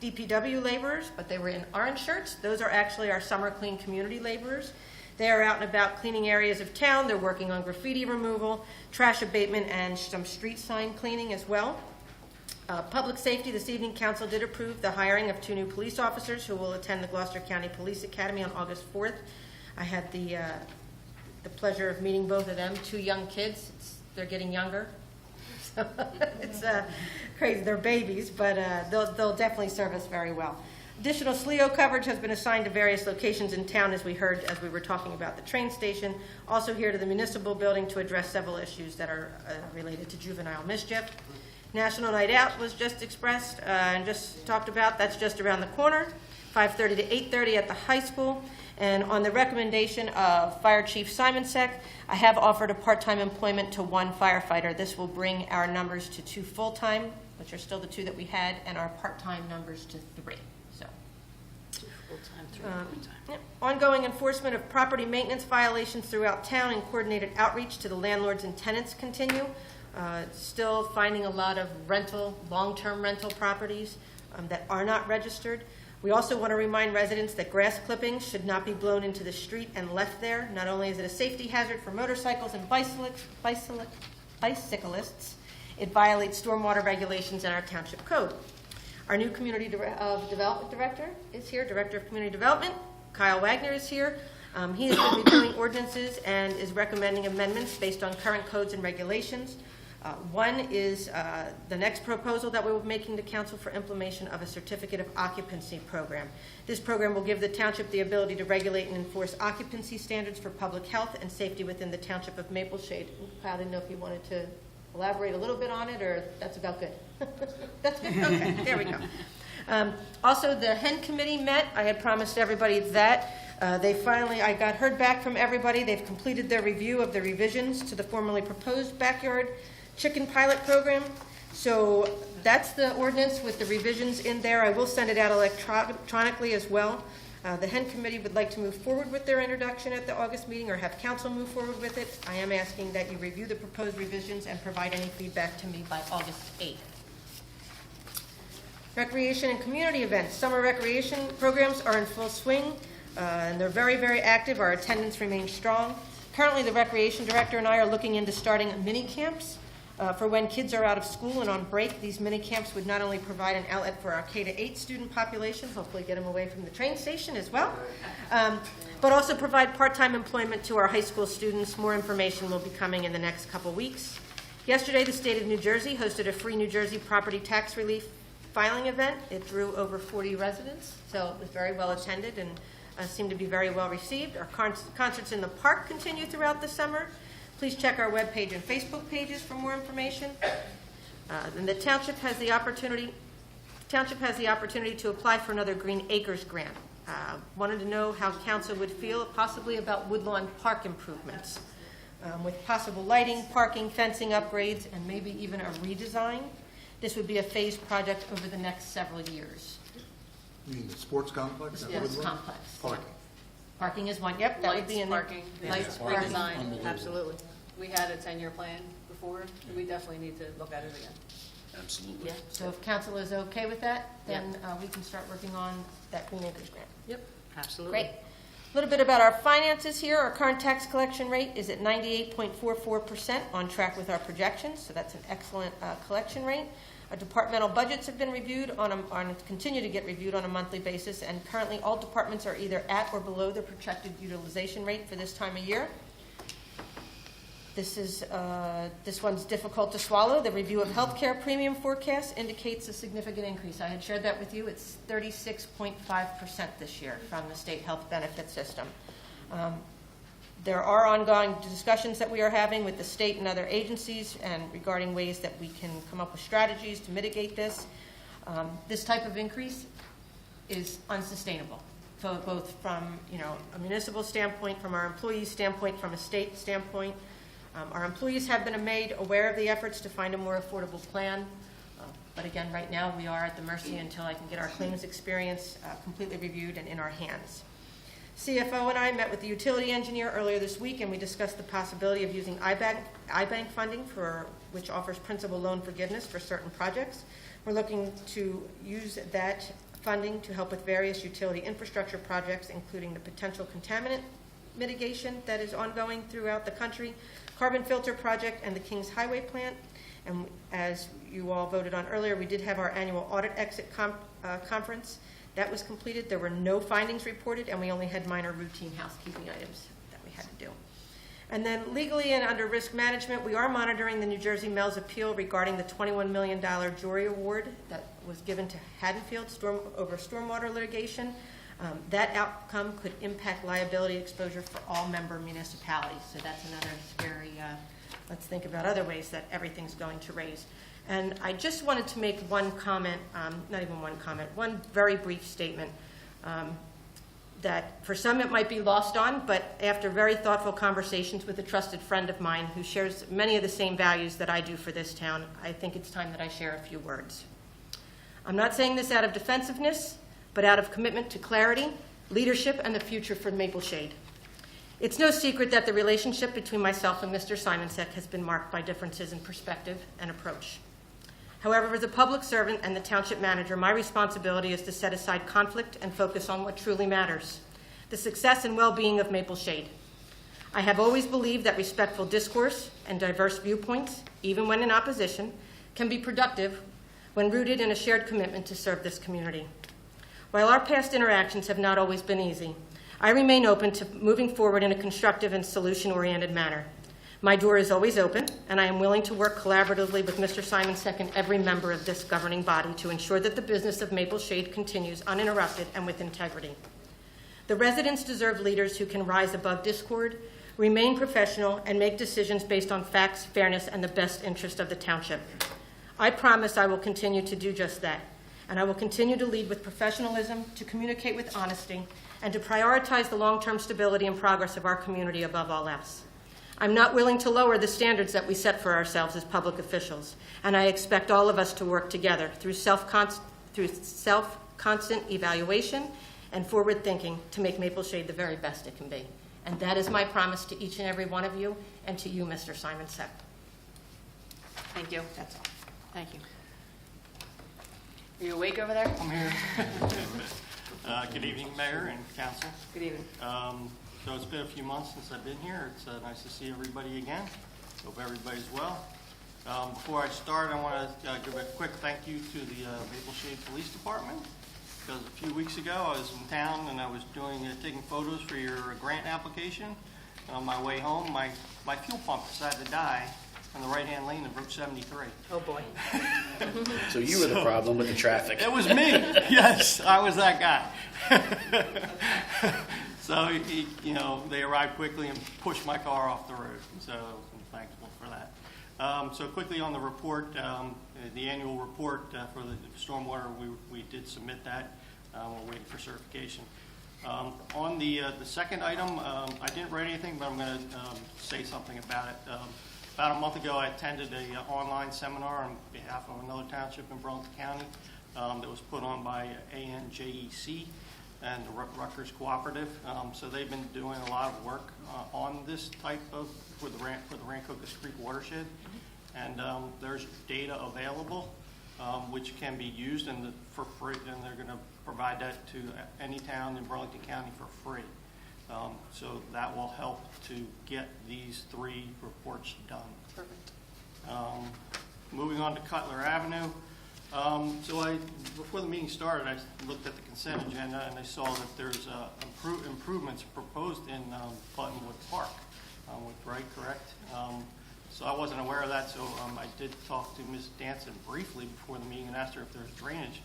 Speaker 5: DPW laborers, but they were in orange shirts. Those are actually our Summer Clean community laborers. They are out and about cleaning areas of town. They're working on graffiti removal, trash abatement, and some street sign cleaning as well. Public safety, this evening, Council did approve the hiring of 2 new police officers who will attend the Gloucester County Police Academy on August 4th. I had the pleasure of meeting both of them, 2 young kids. They're getting younger. So it's crazy. They're babies, but they'll definitely serve us very well. Additional SLEO coverage has been assigned to various locations in town, as we heard as we were talking about the train station. Also here to the municipal building to address several issues that are related to juvenile mischief. National Night Out was just expressed and just talked about. That's just around the corner, 5:30 to 8:30 at the high school. And on the recommendation of Fire Chief Simonsek, I have offered a part-time employment to 1 firefighter. This will bring our numbers to 2 full-time, which are still the 2 that we had, and our part-time numbers to 3. So,
Speaker 6: 2 full-time, 3 part-time.
Speaker 5: Yep. Ongoing enforcement of property maintenance violations throughout town and coordinated outreach to the landlords and tenants continue. Still finding a lot of long-term rental properties that are not registered. We also want to remind residents that grass clippings should not be blown into the street and left there. Not only is it a safety hazard for motorcycles and bicyclists, it violates stormwater regulations in our township code. Our new Community Development Director is here, Director of Community Development. Kyle Wagner is here. He has been reviewing ordinances and is recommending amendments based on current codes and regulations. One is the next proposal that we will be making to council for implementation of a certificate of occupancy program. This program will give the township the ability to regulate and enforce occupancy standards for public health and safety within the township of Mapleshade. I didn't know if you wanted to elaborate a little bit on it, or that's about good. That's good? Okay, there we go. Also, the HEN committee met. I had promised everybody that. I got heard back from everybody. They've completed their review of the revisions to the formerly proposed backyard chicken pilot program. So that's the ordinance with the revisions in there. I will send it out electronically as well. The HEN committee would like to move forward with their introduction at the August meeting, or have council move forward with it. I am asking that you review the proposed revisions and provide any feedback to me by August 8th. Recreation and community events. Summer recreation programs are in full swing, and they're very, very active. Our attendance remains strong. Currently, the recreation director and I are looking into starting mini camps for when kids are out of school and on break. These mini camps would not only provide an outlet for our K-8 student population, hopefully get them away from the train station as well, but also provide part-time employment to our high school students. More information will be coming in the next couple weeks. Yesterday, the state of New Jersey hosted a free New Jersey property tax relief filing event. It drew over 40 residents, so it was very well attended and seemed to be very well received. Our concerts in the park continue throughout the summer. Please check our webpage and Facebook pages for more information. And the township has the opportunity to apply for another Green Acres grant. Wanted to know how council would feel possibly about Woodlawn Park improvements with possible lighting, parking, fencing upgrades, and maybe even a redesign. This would be a phased project over the next several years.
Speaker 3: You mean the sports complex?
Speaker 5: The sports complex.
Speaker 3: Parking.
Speaker 5: Parking is one, yep, that would be in there.
Speaker 2: Parking,
Speaker 5: Lights,
Speaker 2: redesign,
Speaker 5: parking.
Speaker 2: absolutely. We had a 10-year plan before. We definitely need to look at it again.
Speaker 8: Absolutely.
Speaker 5: Yeah, so if council is okay with that, then we can start working on that Green Acres grant.
Speaker 2: Yep, absolutely.
Speaker 5: Great. A little bit about our finances here. Our current tax collection rate is at 98.44%, on track with our projections, so that's an excellent collection rate. Our departmental budgets have been reviewed continue to get reviewed on a monthly basis, and currently all departments are either at or below the projected utilization rate for this time of year. This one's difficult to swallow. The review of healthcare premium forecast indicates a significant increase. I had shared that with you. It's 36.5% this year from the state health benefit system. There are ongoing discussions that we are having with the state and other agencies and regarding ways that we can come up with strategies to mitigate this. This type of increase is unsustainable. So both from a municipal standpoint, from our employees' standpoint, from a state standpoint. Our employees have been made aware of the efforts to find a more affordable plan. But again, right now we are at the mercy until I can get our claims experience completely reviewed and in our hands. CFO and I met with the utility engineer earlier this week, and we discussed the possibility of using iBank funding, which offers principal loan forgiveness for certain projects. We're looking to use that funding to help with various utility infrastructure projects, including the potential contaminant mitigation that is ongoing throughout the country, carbon filter project, and the Kings Highway plant. And as you all voted on earlier, we did have our annual audit exit conference. That was completed. There were no findings reported, and we only had minor routine housekeeping items that we had to do. And then legally and under risk management, we are monitoring the New Jersey Mel's appeal regarding the $21 million jury award that was given to Haddonfield over stormwater litigation. That outcome could impact liability exposure for all member municipalities. So that's another scary, let's think about other ways that everything's going to raise. And I just wanted to make one comment, not even one comment, one very brief statement that for some it might be lost on, but after very thoughtful conversations with a trusted friend of mine who shares many of the same values that I do for this town, I think it's time that I share a few words. I'm not saying this out of defensiveness, but out of commitment to clarity, leadership, and the future for Mapleshade. It's no secret that the relationship between myself and Mr. Simonsek has been marked by differences in perspective and approach. However, as a public servant and the township manager, my responsibility is to set aside conflict and focus on what truly matters, the success and well-being of Mapleshade. I have always believed that respectful discourse and diverse viewpoints, even when in opposition, can be productive when rooted in a shared commitment to serve this community. While our past interactions have not always been easy, I remain open to moving forward in a constructive and solution-oriented manner. My door is always open, and I am willing to work collaboratively with Mr. Simonsek and every member of this governing body to ensure that the business of Maple Shade continues uninterrupted and with integrity. The residents deserve leaders who can rise above discord, remain professional, and make decisions based on facts, fairness, and the best interest of the township. I promise I will continue to do just that, and I will continue to lead with professionalism, to communicate with honesty, and to prioritize the long-term stability and progress of our community above all else. I'm not willing to lower the standards that we set for ourselves as public officials, and I expect all of us to work together through self-constant evaluation and forward thinking to make Maple Shade the very best it can be. And that is my promise to each and every one of you, and to you, Mr. Simonsek.
Speaker 2: Thank you.
Speaker 5: That's all.
Speaker 2: Thank you. Are you awake over there?
Speaker 18: I'm here. Good evening, Mayor and Council.
Speaker 2: Good evening.
Speaker 18: So it's been a few months since I've been here. It's nice to see everybody again. Hope everybody's well. Before I start, I want to give a quick thank you to the Maple Shade Police Department, because a few weeks ago I was in town and I was taking photos for your grant application. And on my way home, my fuel pump decided to die on the right-hand lane of Route 73.
Speaker 2: Oh, boy.
Speaker 8: So you were the problem with the traffic.
Speaker 18: It was me. Yes, I was that guy. So, they arrived quickly and pushed my car off the road. So I'm thankful for that. So quickly on the report, the annual report for the stormwater, we did submit that. We're waiting for certification. On the second item, I didn't write anything, but I'm going to say something about it. About a month ago, I attended an online seminar on behalf of another township in Burlington County that was put on by ANJEC and the Rutgers Cooperative. So they've been doing a lot of work on this type of, for the Rancocas Creek watershed. And there's data available which can be used for free, and they're going to provide that to any town in Burlington County for free. So that will help to get these 3 reports done.
Speaker 2: Perfect.
Speaker 18: Moving on to Cutler Avenue. Before the meeting started, I looked at the consent agenda and I saw that there's improvements proposed in Buttonwood Park. Right, correct? So I wasn't aware of that, so I did talk to Ms. Danson briefly before the meeting and asked her if there's drainage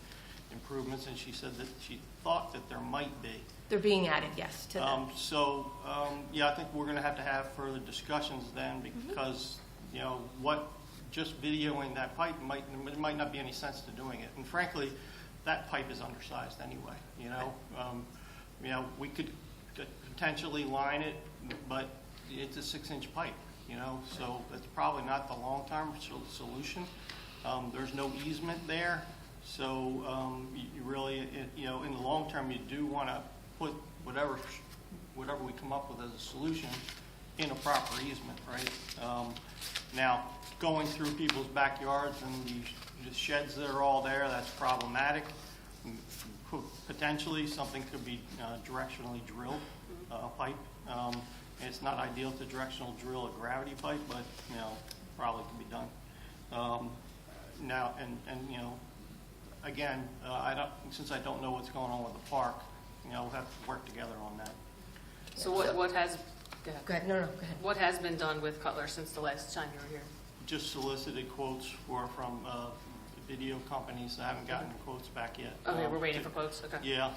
Speaker 18: improvements, and she said that she thought that there might be.
Speaker 5: They're being added, yes, to them.
Speaker 18: Yeah, I think we're going to have further discussions then, because just videoing that pipe might not be any sense to doing it. And frankly, that pipe is undersized anyway. We could potentially line it, but it's a 6-inch pipe. So that's probably not the long-term solution. There's no easement there, so you really, in the long term, you do want to put whatever we come up with as a solution in a proper easement, right? Now, going through people's backyards and the sheds that are all there, that's problematic. Potentially, something could be directionally drilled pipe. It's not ideal to directional drill a gravity pipe, but probably can be done. Again, since I don't know what's going on with the park, we'll have to work together on that.
Speaker 2: So what has?
Speaker 5: Go ahead. No, go ahead.
Speaker 2: What has been done with Cutler since the last time you were here?
Speaker 18: Just solicited quotes from video companies. I haven't gotten the quotes back yet.
Speaker 2: Okay, we're waiting for quotes. Okay.
Speaker 18: Yeah.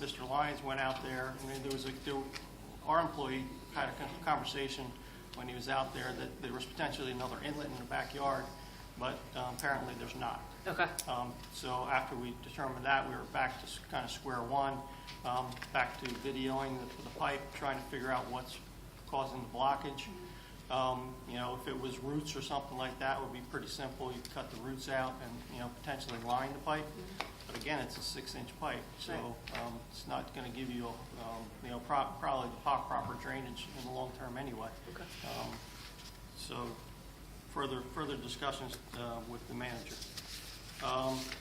Speaker 18: Mr. Lyons went out there. I mean, our employee had a conversation when he was out there that there was potentially another inlet in the backyard, but apparently there's not.
Speaker 2: Okay.
Speaker 18: So after we determined that, we were back to kind of square one, back to videoing the pipe, trying to figure out what's causing the blockage. If it was roots or something like that, it would be pretty simple. You cut the roots out and potentially line the pipe. But again, it's a 6-inch pipe, so it's not going to give you probably the proper drainage in the long term anyway.
Speaker 2: Okay.
Speaker 18: So further discussions with the manager.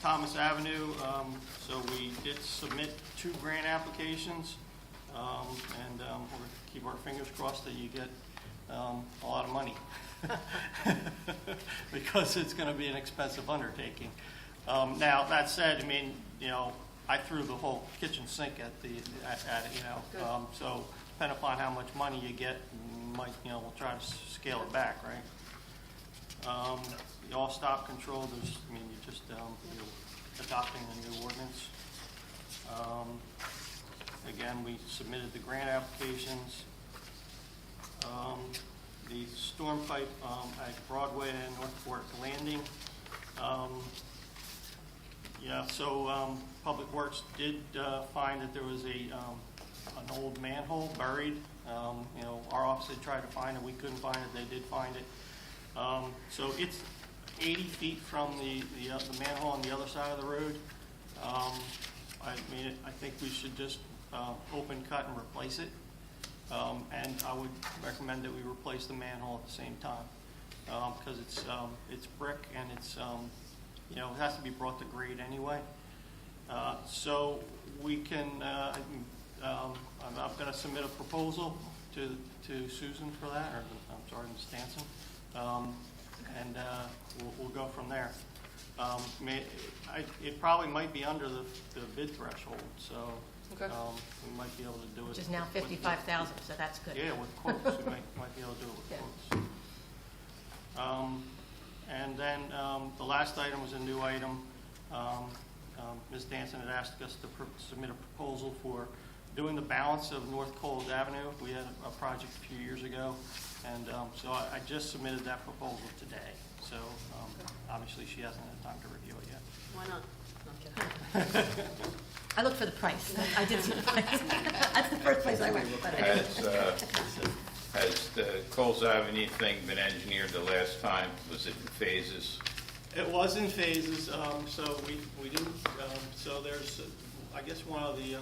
Speaker 18: Thomas Avenue. So we did submit 2 grant applications, and we're going to keep our fingers crossed that you get a lot of money because it's going to be an expensive undertaking. Now, that said, I mean, you know, I threw the whole kitchen sink at it, you know. So depending upon how much money you get, you might, you know, we'll try to scale it back, right? The all-stop control, there's, I mean, you're just, you're adopting a new ordinance. Again, we submitted the grant applications. The storm pipe at Broadway and Northport Landing. Yeah, so Public Works did find that there was an old manhole buried. You know, our office had tried to find it. We couldn't find it. They did find it. So it's 80 feet from the manhole on the other side of the road. I mean, I think we should just open cut and replace it. And I would recommend that we replace the manhole at the same time, because it's brick and it's, you know, it has to be brought to grade anyway. So we can, I'm going to submit a proposal to Susan for that, or I'm sorry, Ms. Stanson, and we'll go from there. It probably might be under the bid threshold, so
Speaker 2: Okay.
Speaker 18: we might be able to do it.
Speaker 5: Which is now 55,000, so that's good.
Speaker 18: Yeah, with quotes, we might be able to do it with quotes. And then the last item was a new item. Ms. Danson had asked us to submit a proposal for doing the balance of North Coles Avenue. We had a project a few years ago, and so I just submitted that proposal today. So obviously she hasn't had time to review it yet.
Speaker 2: Why not? No, I'm kidding.
Speaker 5: I looked for the price. I did see the price. That's the first place I went. But I
Speaker 7: Has the Coles Avenue thing been engineered the last time? Was it in phases?
Speaker 18: It was in phases, so we didn't, so there's, I guess one of the,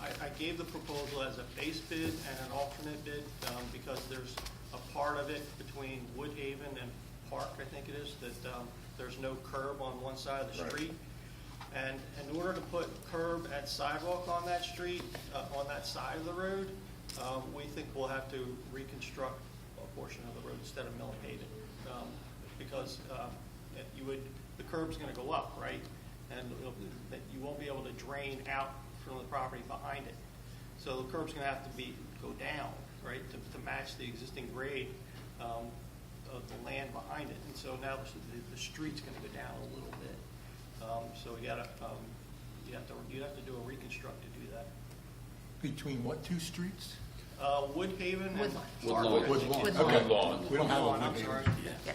Speaker 18: I gave the proposal as a base bid and an alternate bid, because there's a part of it between Woodhaven and Park, I think it is, that there's no curb on one side of the street. And in order to put curb and sidewalk on that street, on that side of the road, we think we'll have to reconstruct a portion of the road instead of mill and pave it. Because the curb's going to go up, right? And you won't be able to drain out from the property behind it. So the curb's going to have to go down, right, to match the existing grade of the land behind it. And so now the street's going to go down a little bit. So you'd have to do a reconstruct to do that.
Speaker 3: Between what two streets?
Speaker 18: Woodhaven and
Speaker 7: Woodlawn.
Speaker 3: Okay. We don't have a
Speaker 18: I'm
Speaker 3: Woodhaven.
Speaker 18: sorry.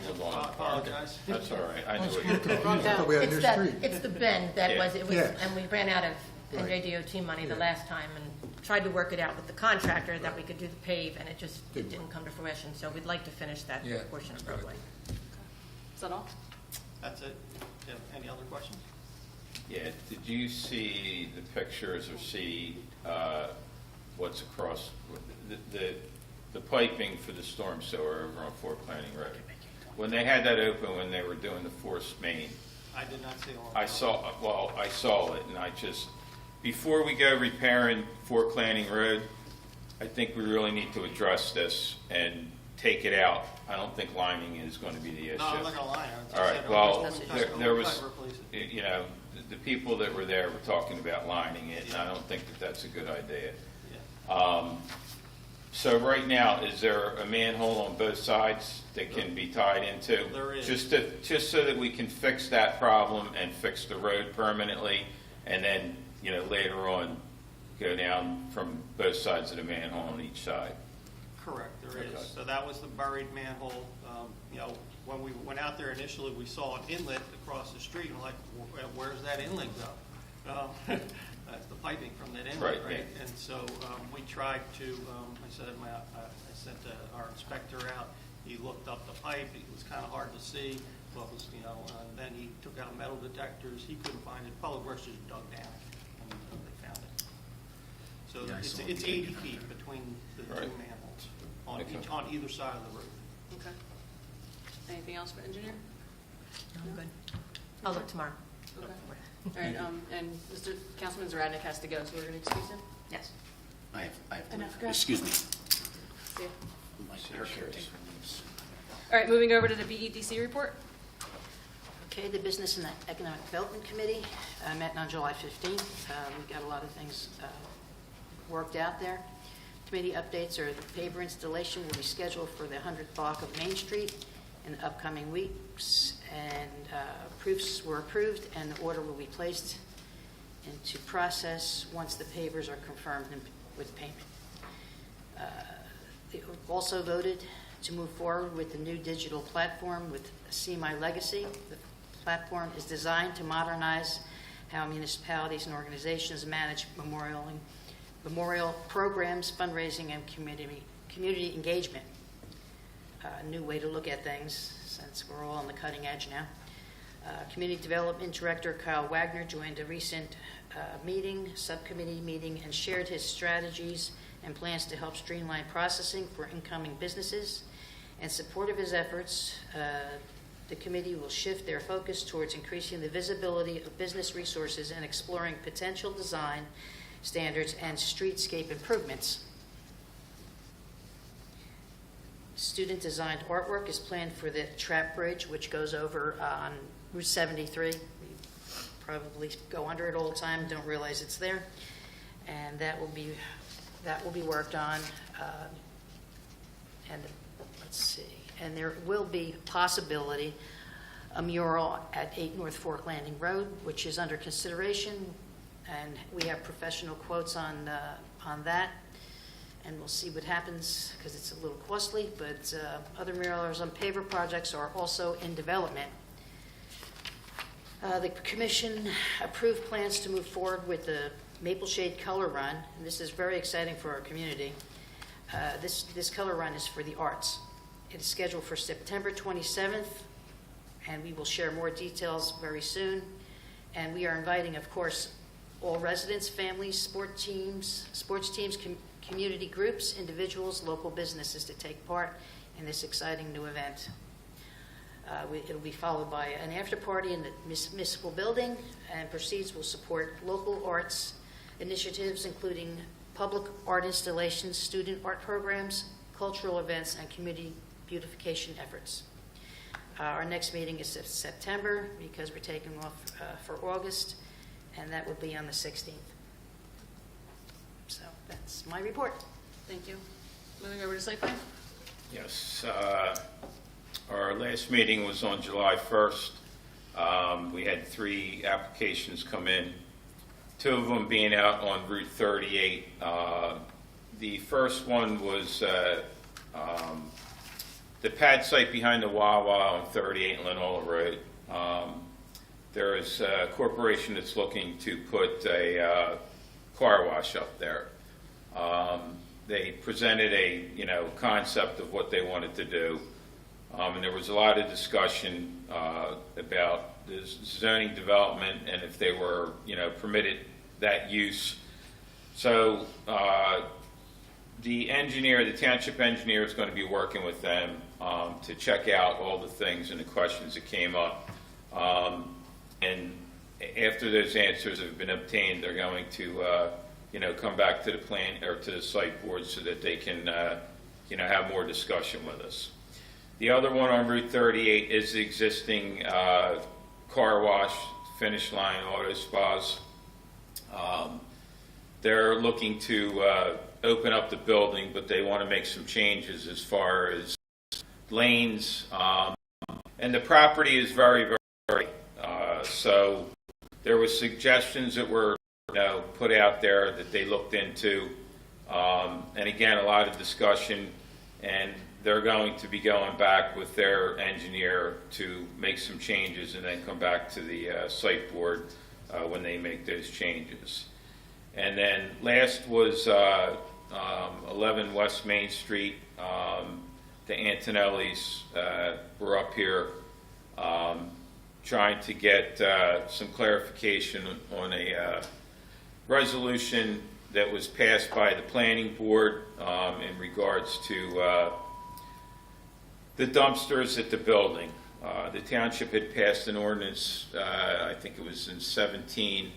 Speaker 7: Woodlawn.
Speaker 18: I apologize.
Speaker 7: That's all right. I
Speaker 3: I
Speaker 7: knew
Speaker 3: was
Speaker 7: what
Speaker 3: a
Speaker 7: you
Speaker 3: little
Speaker 7: were
Speaker 3: confused. I thought we had a new street.
Speaker 5: it's the bend that
Speaker 7: Yeah.
Speaker 5: was,
Speaker 3: Yeah.
Speaker 5: and we ran out of NJDOT money the last time and tried to work it out with the contractor that we could do the pave, and it just didn't come to fruition. So we'd like to finish that
Speaker 3: Yeah.
Speaker 5: portion of roadway.
Speaker 2: Is that all?
Speaker 18: That's it. Yeah, any other questions?
Speaker 7: Yeah, did you see the pictures or see what's across, the piping for the storm sewer over on Fort Planning Road? When they had that open, when they were doing the forced main,
Speaker 18: I did not see all.
Speaker 7: I saw it, and before we go repairing Fort Planning Road, I think we really need to address this and take it out. I don't think lining is going to be the issue.
Speaker 18: No, I'm not gonna lie.
Speaker 7: All right, well, there was, you know, the people that were there were talking about lining it, and I don't think that that's a good idea. So right now, is there a manhole on both sides that can be tied into?
Speaker 18: There is.
Speaker 7: Just so that we can fix that problem and fix the road permanently, and then, you know, later on, go down from both sides of the manhole on each side.
Speaker 18: Correct, there is.
Speaker 7: Okay.
Speaker 18: So that was the buried manhole. You know, when we went out there initially, we saw an inlet across the street, and we're like, where's that inlet go? That's the piping from that inlet,
Speaker 7: Right,
Speaker 18: right?
Speaker 7: yeah.
Speaker 18: And so we tried to, I sent our inspector out. He looked up the pipe. It was kind of hard to see what was, you know, and then he took out metal detectors. He couldn't find it. Public Works just dug down, and they found it. So
Speaker 4: Yeah, I saw
Speaker 18: it's
Speaker 4: it.
Speaker 18: 80 feet between the two
Speaker 7: Right.
Speaker 18: manholes on
Speaker 7: Okay.
Speaker 18: on either side of the roof.
Speaker 2: Okay. Anything else for engineer?
Speaker 5: I'm good. I'll look tomorrow.
Speaker 2: Okay. All right, and Mr. Councilman Zaradnik has to go, so we're going to excuse him?
Speaker 5: Yes.
Speaker 8: I have to,
Speaker 2: Enough.
Speaker 8: excuse me.
Speaker 2: See ya.
Speaker 8: My caretaker leaves.
Speaker 2: All right, moving over to the BEDC report.
Speaker 6: Okay, the Business and Economic Development Committee met on July 15th. We got a lot of things worked out there. Committee updates are the paver installation will be scheduled for the 100th block of Main Street in the upcoming weeks, and proofs were approved, and the order will be placed into process once the pavers are confirmed with payment. They also voted to move forward with the new digital platform with See My Legacy. The platform is designed to modernize how municipalities and organizations manage memorial programs, fundraising, and community engagement. A new way to look at things since we're all on the cutting edge now. Community Development Director Kyle Wagner joined a recent subcommittee meeting, and shared his strategies and plans to help streamline processing for incoming businesses. In support of his efforts, the committee will shift their focus towards increasing the visibility of business resources and exploring potential design standards and streetscape improvements. Student-designed artwork is planned for the Trap Bridge, which goes over on Route 73. We probably go under it all the time, don't realize it's there. And that will be worked on. And let's see. And there will be possibility a mural at 8 North Fork Landing Road, which is under consideration. And we have professional quotes on that. And we'll see what happens, because it's a little costly, but other murals on paver projects are also in development. The commission approved plans to move forward with the Maple Shade Color Run, and this is very exciting for our community. This color run is for the arts. It is scheduled for September 27th, and we will share more details very soon. And we are inviting, of course, all residents, families, sports teams, community groups, individuals, local businesses to take part in this exciting new event. It'll be followed by an after party in the municipal building, and proceeds will support local arts initiatives, including public art installations, student art programs, cultural events, and community beautification efforts. Our next meeting is September, because we're taking off for August, and that will be on the 16th. So that's my report.
Speaker 2: Thank you. Moving over to site plan.
Speaker 7: Yes, our last meeting was on July 1st. We had 3 applications come in, 2 of them being out on Route 38. The first one was the pad site behind the Wawa on 38 Linola Road. There is a corporation that's looking to put a car wash up there. They presented a concept of what they wanted to do, and there was a lot of discussion about the zoning development and if they were permitted that use. So the township engineer is going to be working with them to check out all the things and the questions that came up. And after those answers have been obtained, they're going to come back to the plan or to the site board so that they can have more discussion with us. The other one on Route 38 is the existing car wash, Finish Line Auto Spas. They're looking to open up the building, but they want to make some changes as far as lanes. And the property is very, very so there were suggestions that were put out there that they looked into. And again, a lot of discussion, and they're going to be going back with their engineer to make some changes and then come back to the site board when they make those changes. And then last was 11 West Main Street. The Antonellis were up here trying to get some clarification on a resolution that was passed by the planning board in regards to the dumpsters at the building. The township had passed an ordinance, I think it was in 17,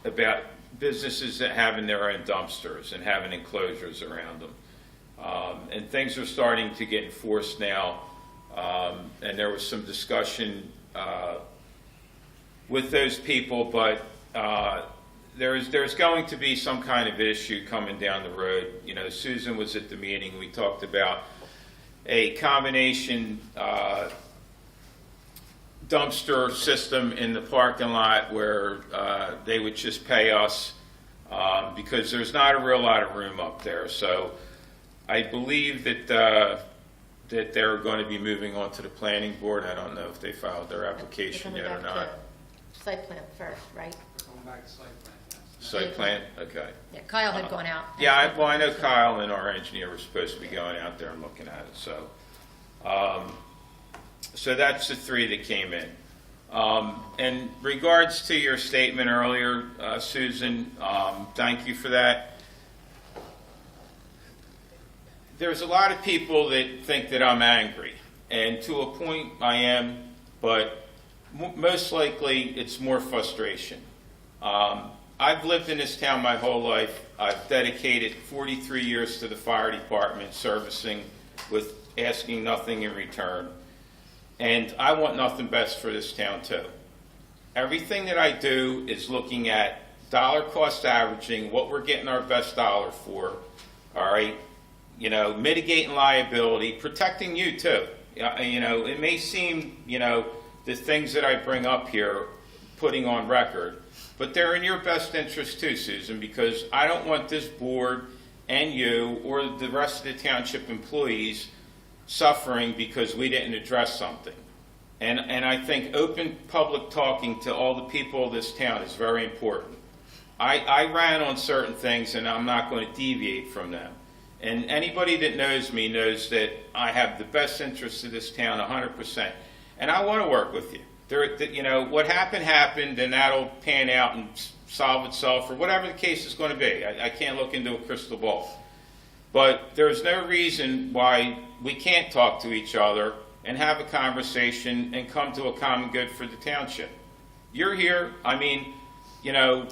Speaker 7: about businesses that having their own dumpsters and having enclosures around them. And things are starting to get enforced now. And there was some discussion with those people, but there's going to be some kind of issue coming down the road. You know, Susan was at the meeting. We talked about a combination dumpster system in the parking lot where they would just pay us because there's not a real lot of room up there. So I believe that that they're going to be moving on to the planning board. I don't know if they filed their application yet or not.
Speaker 5: Site plan first, right?
Speaker 7: Site plan, okay.
Speaker 5: Yeah, Kyle had gone out.
Speaker 7: Yeah, I know Kyle and our engineer were supposed to be going out there and looking at it, so. So that's the three that came in. In regards to your statement earlier, Susan, thank you for that. There's a lot of people that think that I'm angry, and to a point I am, but most likely it's more frustration. I've lived in this town my whole life. I've dedicated 43 years to the fire department, servicing with asking nothing in return. And I want nothing best for this town too. Everything that I do is looking at dollar cost averaging, what we're getting our best dollar for, all right? You know, mitigating liability, protecting you too. You know, it may seem, you know, the things that I bring up here, putting on record, but they're in your best interest too, Susan, because I don't want this board and you or the rest of the township employees suffering because we didn't address something. And I think open public talking to all the people of this town is very important. I ran on certain things and I'm not going to deviate from them. And anybody that knows me knows that I have the best interest of this town 100%. And I want to work with you. You know, what happened, and that'll pan out and solve itself, or whatever the case is going to be. I can't look into a crystal ball. But there's no reason why we can't talk to each other and have a conversation and come to a common good for the township. You're here. I mean, you know,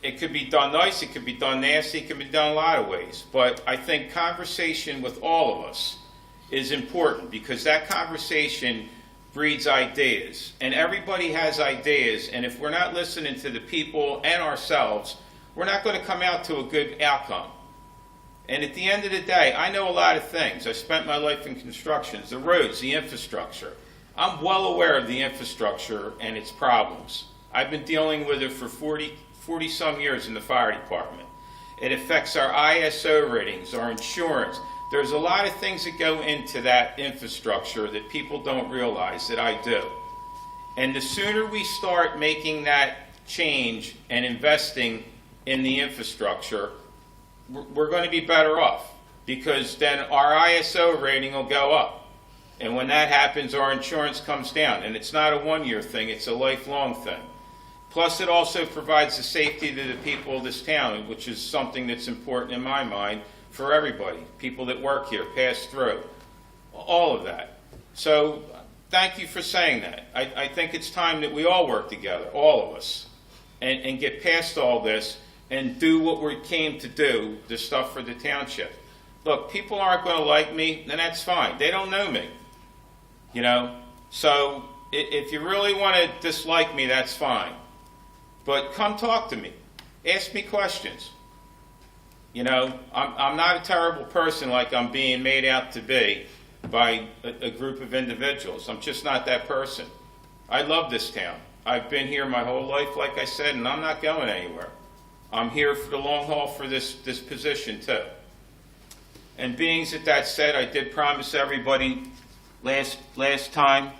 Speaker 7: it could be done nice, it could be done nasty, it could be done a lot of ways. But I think conversation with all of us is important because that conversation breeds ideas. And everybody has ideas. And if we're not listening to the people and ourselves, we're not going to come out to a good outcome. And at the end of the day, I know a lot of things. I spent my life in construction, the roads, the infrastructure. I'm well aware of the infrastructure and its problems. I've been dealing with it for 40 some years in the fire department. It affects our ISO ratings, our insurance. There's a lot of things that go into that infrastructure that people don't realize that I do. And the sooner we start making that change and investing in the infrastructure, we're going to be better off because then our ISO rating will go up. And when that happens, our insurance comes down. And it's not a one-year thing, it's a lifelong thing. Plus, it also provides the safety to the people of this town, which is something that's important in my mind for everybody. People that work here, pass through, all of that. So thank you for saying that. I think it's time that we all work together, all of us, and get past all this and do what we came to do, the stuff for the township. Look, people aren't going to like me, then that's fine. They don't know me, you know? So if you really want to dislike me, that's fine. But come talk to me. Ask me questions. You know, I'm not a terrible person like I'm being made out to be by a group of individuals. I'm just not that person. I love this town. I've been here my whole life, like I said, and I'm not going anywhere. I'm here for the long haul for this position, too. And being that said, I did promise everybody last time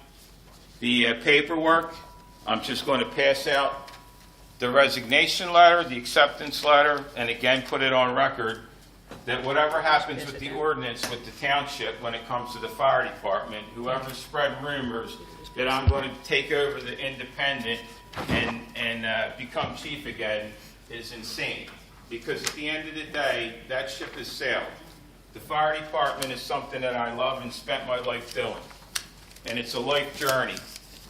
Speaker 7: the paperwork. I'm just going to pass out the resignation letter, the acceptance letter, and again put it on record that whatever happens with the ordinance with the township when it comes to the fire department, whoever spread rumors that I'm going to take over the independent and become chief again is insane. Because at the end of the day, that ship has sailed. The fire department is something that I love and spent my life doing. And it's a life journey.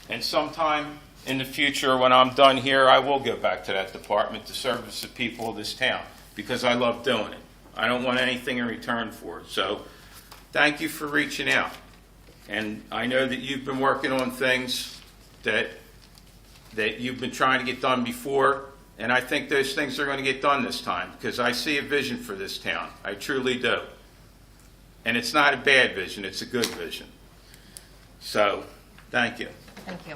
Speaker 7: And sometime in the future, when I'm done here, I will go back to that department to service the people of this town because I love doing it. I don't want anything in return for it. So thank you for reaching out. And I know that you've been working on things that that you've been trying to get done before, and I think those things are going to get done this time, because I see a vision for this town. I truly do. And it's not a bad vision, it's a good vision. So, thank you.
Speaker 5: Thank you.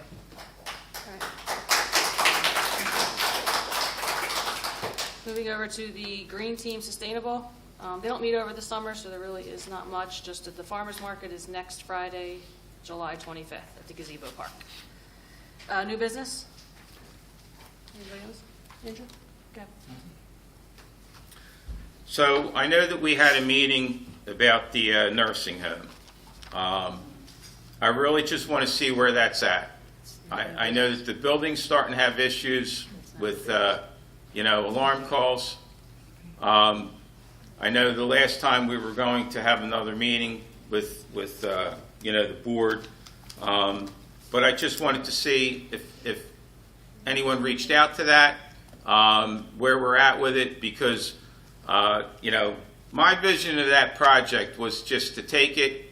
Speaker 2: Moving over to the Green Team Sustainable. They don't meet over the summer, so there really is not much, just that the farmer's market is next Friday, July 25th at the Gazebo Park. New business? Anybody else? Andrew? Okay.
Speaker 7: So I know that we had a meeting about the nursing home. I really just want to see where that's at. I know that the building's starting to have issues with, alarm calls. I know the last time we were going to have another meeting with the board, but I just wanted to see if anyone reached out to that, where we're at with it, because, my vision of that project was just to take it,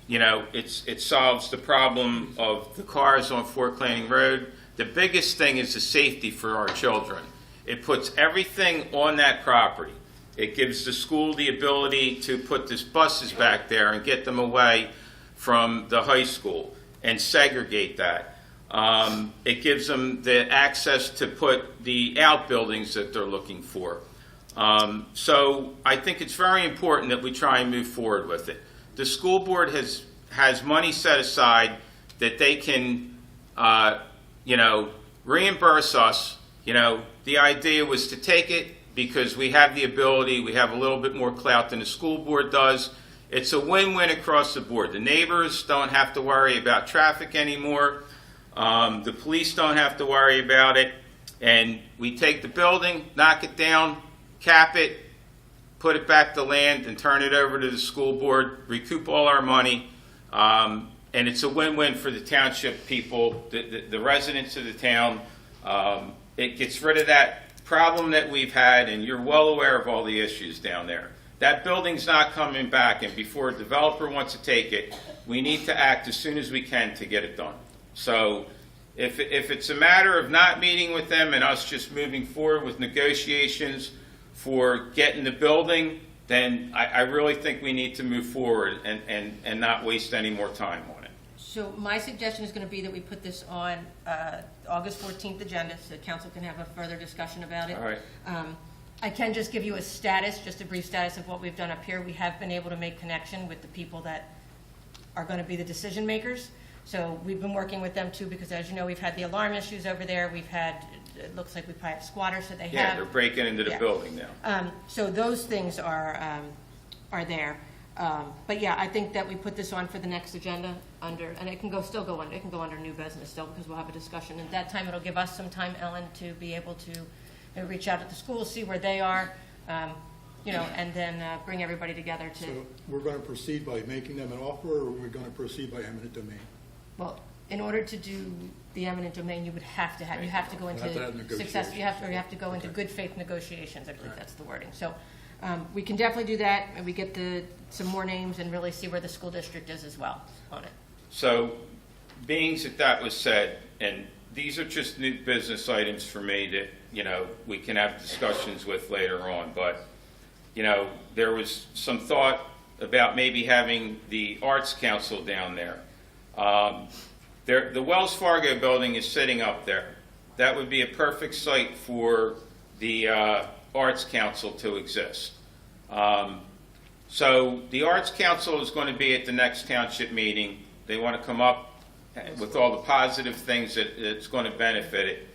Speaker 7: it solves the problem of the cars on Fort Canning Road. The biggest thing is the safety for our children. It puts everything on that property. It gives the school the ability to put these buses back there and get them away from the high school and segregate that. It gives them the access to put the outbuildings that they're looking for. So I think it's very important that we try and move forward with it. The school board has money set aside that they can, reimburse us. The idea was to take it because we have the ability, we have a little bit more clout than the school board does. It's a win-win across the board. The neighbors don't have to worry about traffic anymore. The police don't have to worry about it. And we take the building, knock it down, cap it, put it back to land, and turn it over to the school board, recoup all our money. And it's a win-win for the township people, the residents of the town. It gets rid of that problem that we've had, and you're well aware of all the issues down there. That building's not coming back, and before a developer wants to take it, we need to act as soon as we can to get it done. So if it's a matter of not meeting with them and us just moving forward with negotiations for getting the building, then I really think we need to move forward and not waste any more time on it.
Speaker 5: So my suggestion is going to be that we put this on August 14th agenda, so council can have a further discussion about it.
Speaker 7: All right.
Speaker 5: I can just give you a status, just a brief status of what we've done up here. We have been able to make connection with the people that are going to be the decision makers. So we've been working with them too, because as you know, we've had the alarm issues over there. We've had, it looks like we probably have squatters that they have.
Speaker 7: Yeah, they're breaking into the building now.
Speaker 5: So those things are there. But yeah, I think that we put this on for the next agenda under, and it can still go under new business still, because we'll have a discussion. At that time, it'll give us some time, Ellen, to be able to reach out to the schools, see where they are, and then bring everybody together to.
Speaker 3: So we're going to proceed by making them an offer, or we're going to proceed by eminent domain?
Speaker 5: Well, in order to do the eminent domain, you would have to go into success, you have to go into good faith negotiations, I believe that's the wording. So we can definitely do that, and we get some more names and really see where the school district is as well on it.
Speaker 7: So, being that was said, and these are just new business items for me that, we can have discussions with later on, but, there was some thought about maybe having the Arts Council down there. The Wells Fargo building is sitting up there. That would be a perfect site for the Arts Council to exist. So the Arts Council is going to be at the next township meeting. They want to come up with all the positive things that's going to benefit it.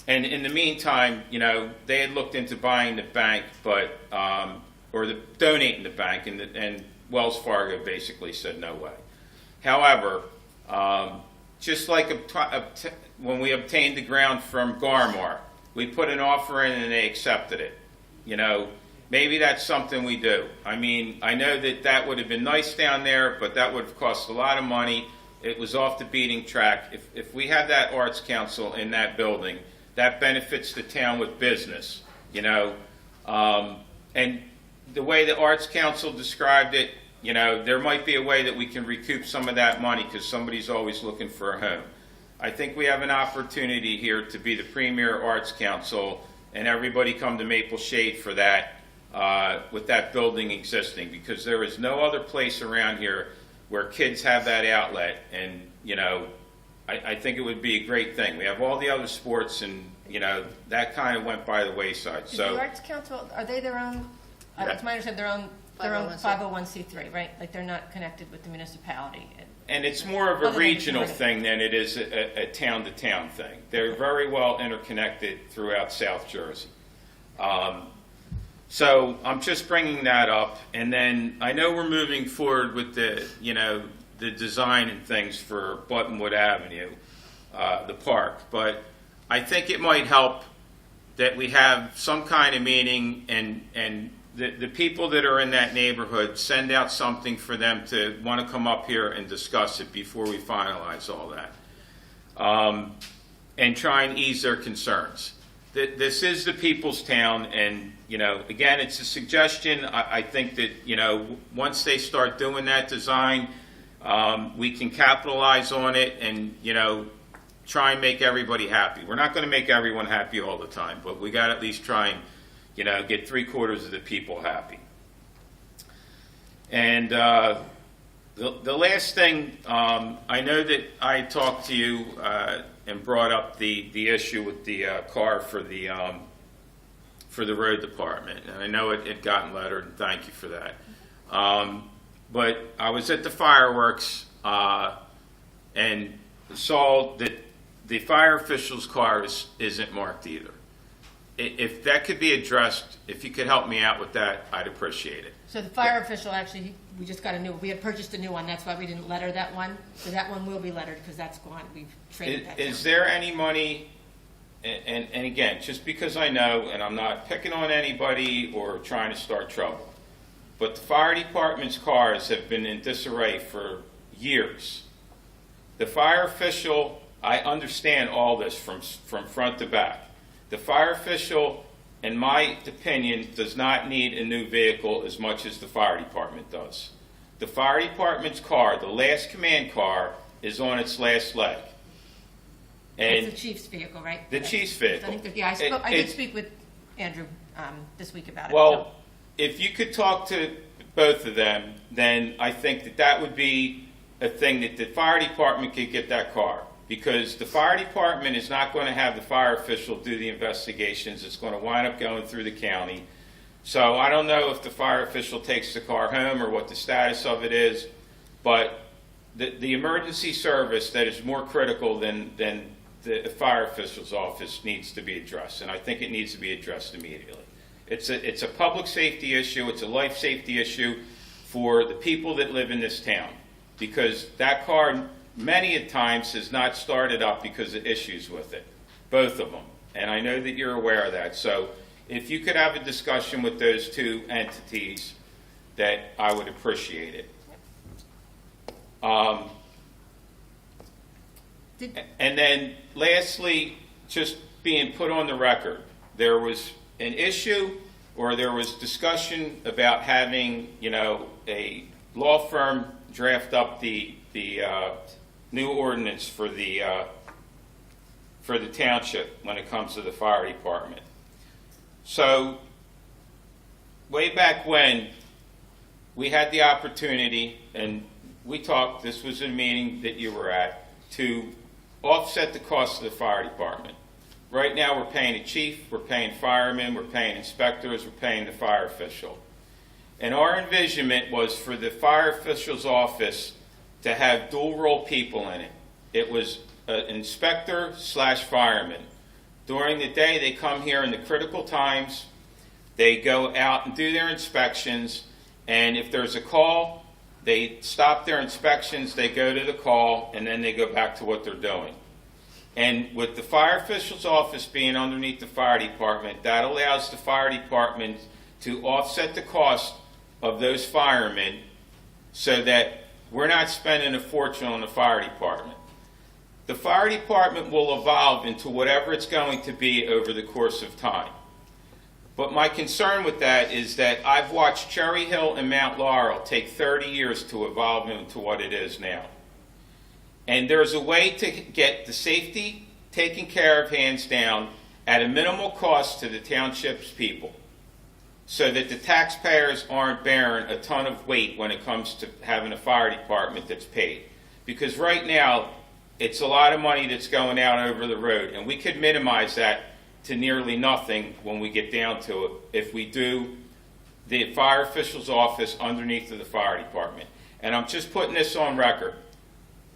Speaker 7: And in the meantime, they had looked into buying the bank, but donating the bank, and Wells Fargo basically said no way. However, just like when we obtained the ground from Garmar, we put an offer in and they accepted it. Maybe that's something we do. I mean, I know that would have been nice down there, but that would have cost a lot of money. It was off the beating track. If we have that Arts Council in that building, that benefits the town with business, and the way the Arts Council described it, there might be a way that we can recoup some of that money because somebody's always looking for a home. I think we have an opportunity here to be the premier arts council, and everybody come to Maple Shade for that, with that building existing, because there is no other place around here where kids have that outlet, and, you know, I think it would be a great thing. We have all the other sports, and, you know, that kind of went by the wayside,
Speaker 5: Is the
Speaker 7: so.
Speaker 5: Arts Council, are they their own, it's my understanding, their own 501c3, right? Like, they're not connected with the municipality?
Speaker 7: And it's more of
Speaker 5: Other
Speaker 7: a
Speaker 5: than
Speaker 7: regional
Speaker 5: it's
Speaker 7: thing than it is a town-to-town thing. They're very well interconnected throughout South Jersey. So I'm just bringing that up, and then I know we're moving forward with the, you know, the design and things for Buttonwood Avenue, the park, but I think it might help that we have some kind of meeting, and the people that are in that neighborhood send out something for them to want to come up here and discuss it before we finalize all that, and try and ease their concerns. This is the people's town, and, you know, again, it's a suggestion. I think that, you know, once they start doing that design, we can capitalize on it and, you know, try and make everybody happy. We're not going to make everyone happy all the time, but we got to at least try and, you know, get 3/4 of the people happy. And the last thing, I know that I talked to you and brought up the issue with the car for the road department, and I know it had gotten lettered, and thank you for that. But I was at the fireworks and saw that the fire official's car isn't marked either. If that could be addressed, if you could help me out with that, I'd appreciate it.
Speaker 5: So the fire official, actually, we just got we had purchased a new one, that's why we didn't letter that one. So that one will be lettered, because that's gone, we've traded that.
Speaker 7: Is there any money, and again, just because I know, and I'm not picking on anybody or trying to start trouble, but the fire department's cars have been in disarray for years. The fire official, I understand all this from front to back. The fire official, in my opinion, does not need a new vehicle as much as the fire department does. The fire department's car, the last command car, is on its last leg. And
Speaker 5: It's the chief's vehicle, right?
Speaker 7: the chief's vehicle.
Speaker 5: I think that, I did speak with Andrew this week about it.
Speaker 7: Well, if you could talk to both of them, then I think that would be a thing that the fire department could get that car. Because the fire department is not going to have the fire official do the investigations. It's going to wind up going through the county. So I don't know if the fire official takes the car home or what the status of it is, but the emergency service that is more critical than the fire official's office needs to be addressed, and I think it needs to be addressed immediately. It's a public safety issue. It's a life safety issue for the people that live in this town, because that car many a times has not started up because of issues with it, both of them. And I know that you're aware of that. So if you could have a discussion with those two entities, that I would appreciate it. And then lastly, just being put on the record, there was an issue or there was discussion about having, you know, a law firm draft up the new ordinance for the township when it comes to the fire department. So way back when, we had the opportunity, and we talked, this was a meeting that you were at, to offset the cost of the fire department. Right now, we're paying a chief, we're paying firemen, we're paying inspectors, we're paying the fire official. And our envisionment was for the fire official's office to have dual role people in it. It was an inspector / fireman. During the day, they come here in the critical times, they go out and do their inspections, and if there's a call, they stop their inspections, they go to the call, and then they go back to what they're doing. And with the fire official's office being underneath the fire department, that allows the fire department to offset the cost of those firemen so that we're not spending a fortune on the fire department. The fire department will evolve into whatever it's going to be over the course of time. But my concern with that is that I've watched Cherry Hill and Mount Laurel take 30 years to evolve into what it is now. And there's a way to get the safety taken care of hands down at a minimal cost to the township's people, so that the taxpayers aren't bearing a ton of weight when it comes to having a fire department that's paid. Because right now, it's a lot of money that's going out over the road, and we could minimize that to nearly nothing when we get down to it if we do the fire official's office underneath of the fire department. And I'm just putting this on record.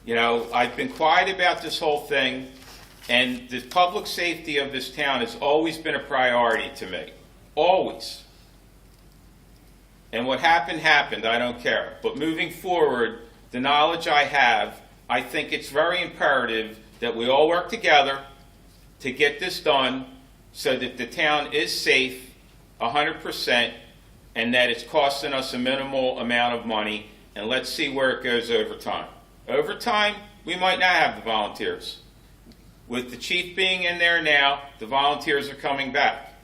Speaker 7: You know, I've been quiet about this whole thing, and the public safety of this town has always been a priority to me. Always. And what happened, happened. I don't care. But moving forward, the knowledge I have, I think it's very imperative that we all work together to get this done so that the town is safe 100% and that it's costing us a minimal amount of money, and let's see where it goes over time. Over time, we might not have the volunteers. With the chief being in there now, the volunteers are coming back.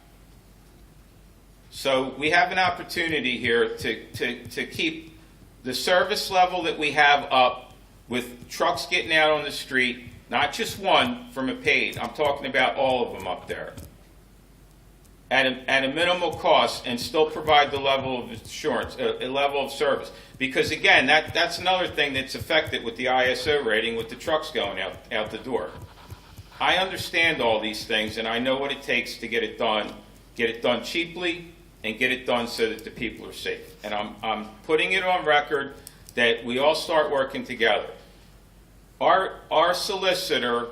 Speaker 7: So we have an opportunity here to keep the service level that we have up with trucks getting out on the street, not just one from a paid. I'm talking about all of them up there. At a minimal cost, and still provide the level of assurance, a level of service. Because again, that's another thing that's affected with the ISO rating, with the trucks going out the door. I understand all these things, and I know what it takes to get it done cheaply, and get it done so that the people are safe. And I'm putting it on record that we all start working together. Our solicitor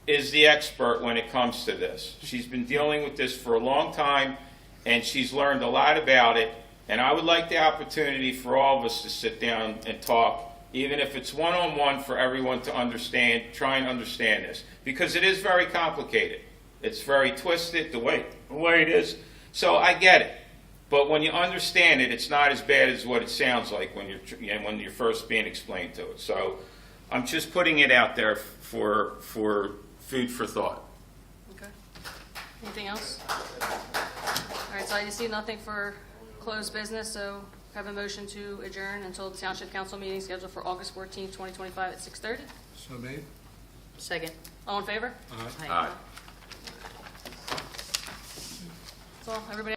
Speaker 7: is the expert when it comes to this. She's been dealing with this for a long time, and she's learned a lot about it. And I would like the opportunity for all of us to sit down and talk, even if it's one-on-one, for everyone to understand, try and understand this. Because it is very complicated. It's very twisted, the way it is. So I get it. But when you understand it, it's not as bad as what it sounds like when you're first being explained to it. So I'm just putting it out there for food for thought.
Speaker 2: Okay. Anything else? All right, so I see nothing for closed business, so have a motion to adjourn until the Township Council meeting scheduled for August 14th, 2025 at 6:30.
Speaker 3: So made.
Speaker 6: Second.
Speaker 2: All in favor?
Speaker 3: Aye.
Speaker 7: Aye.
Speaker 2: That's all. Everybody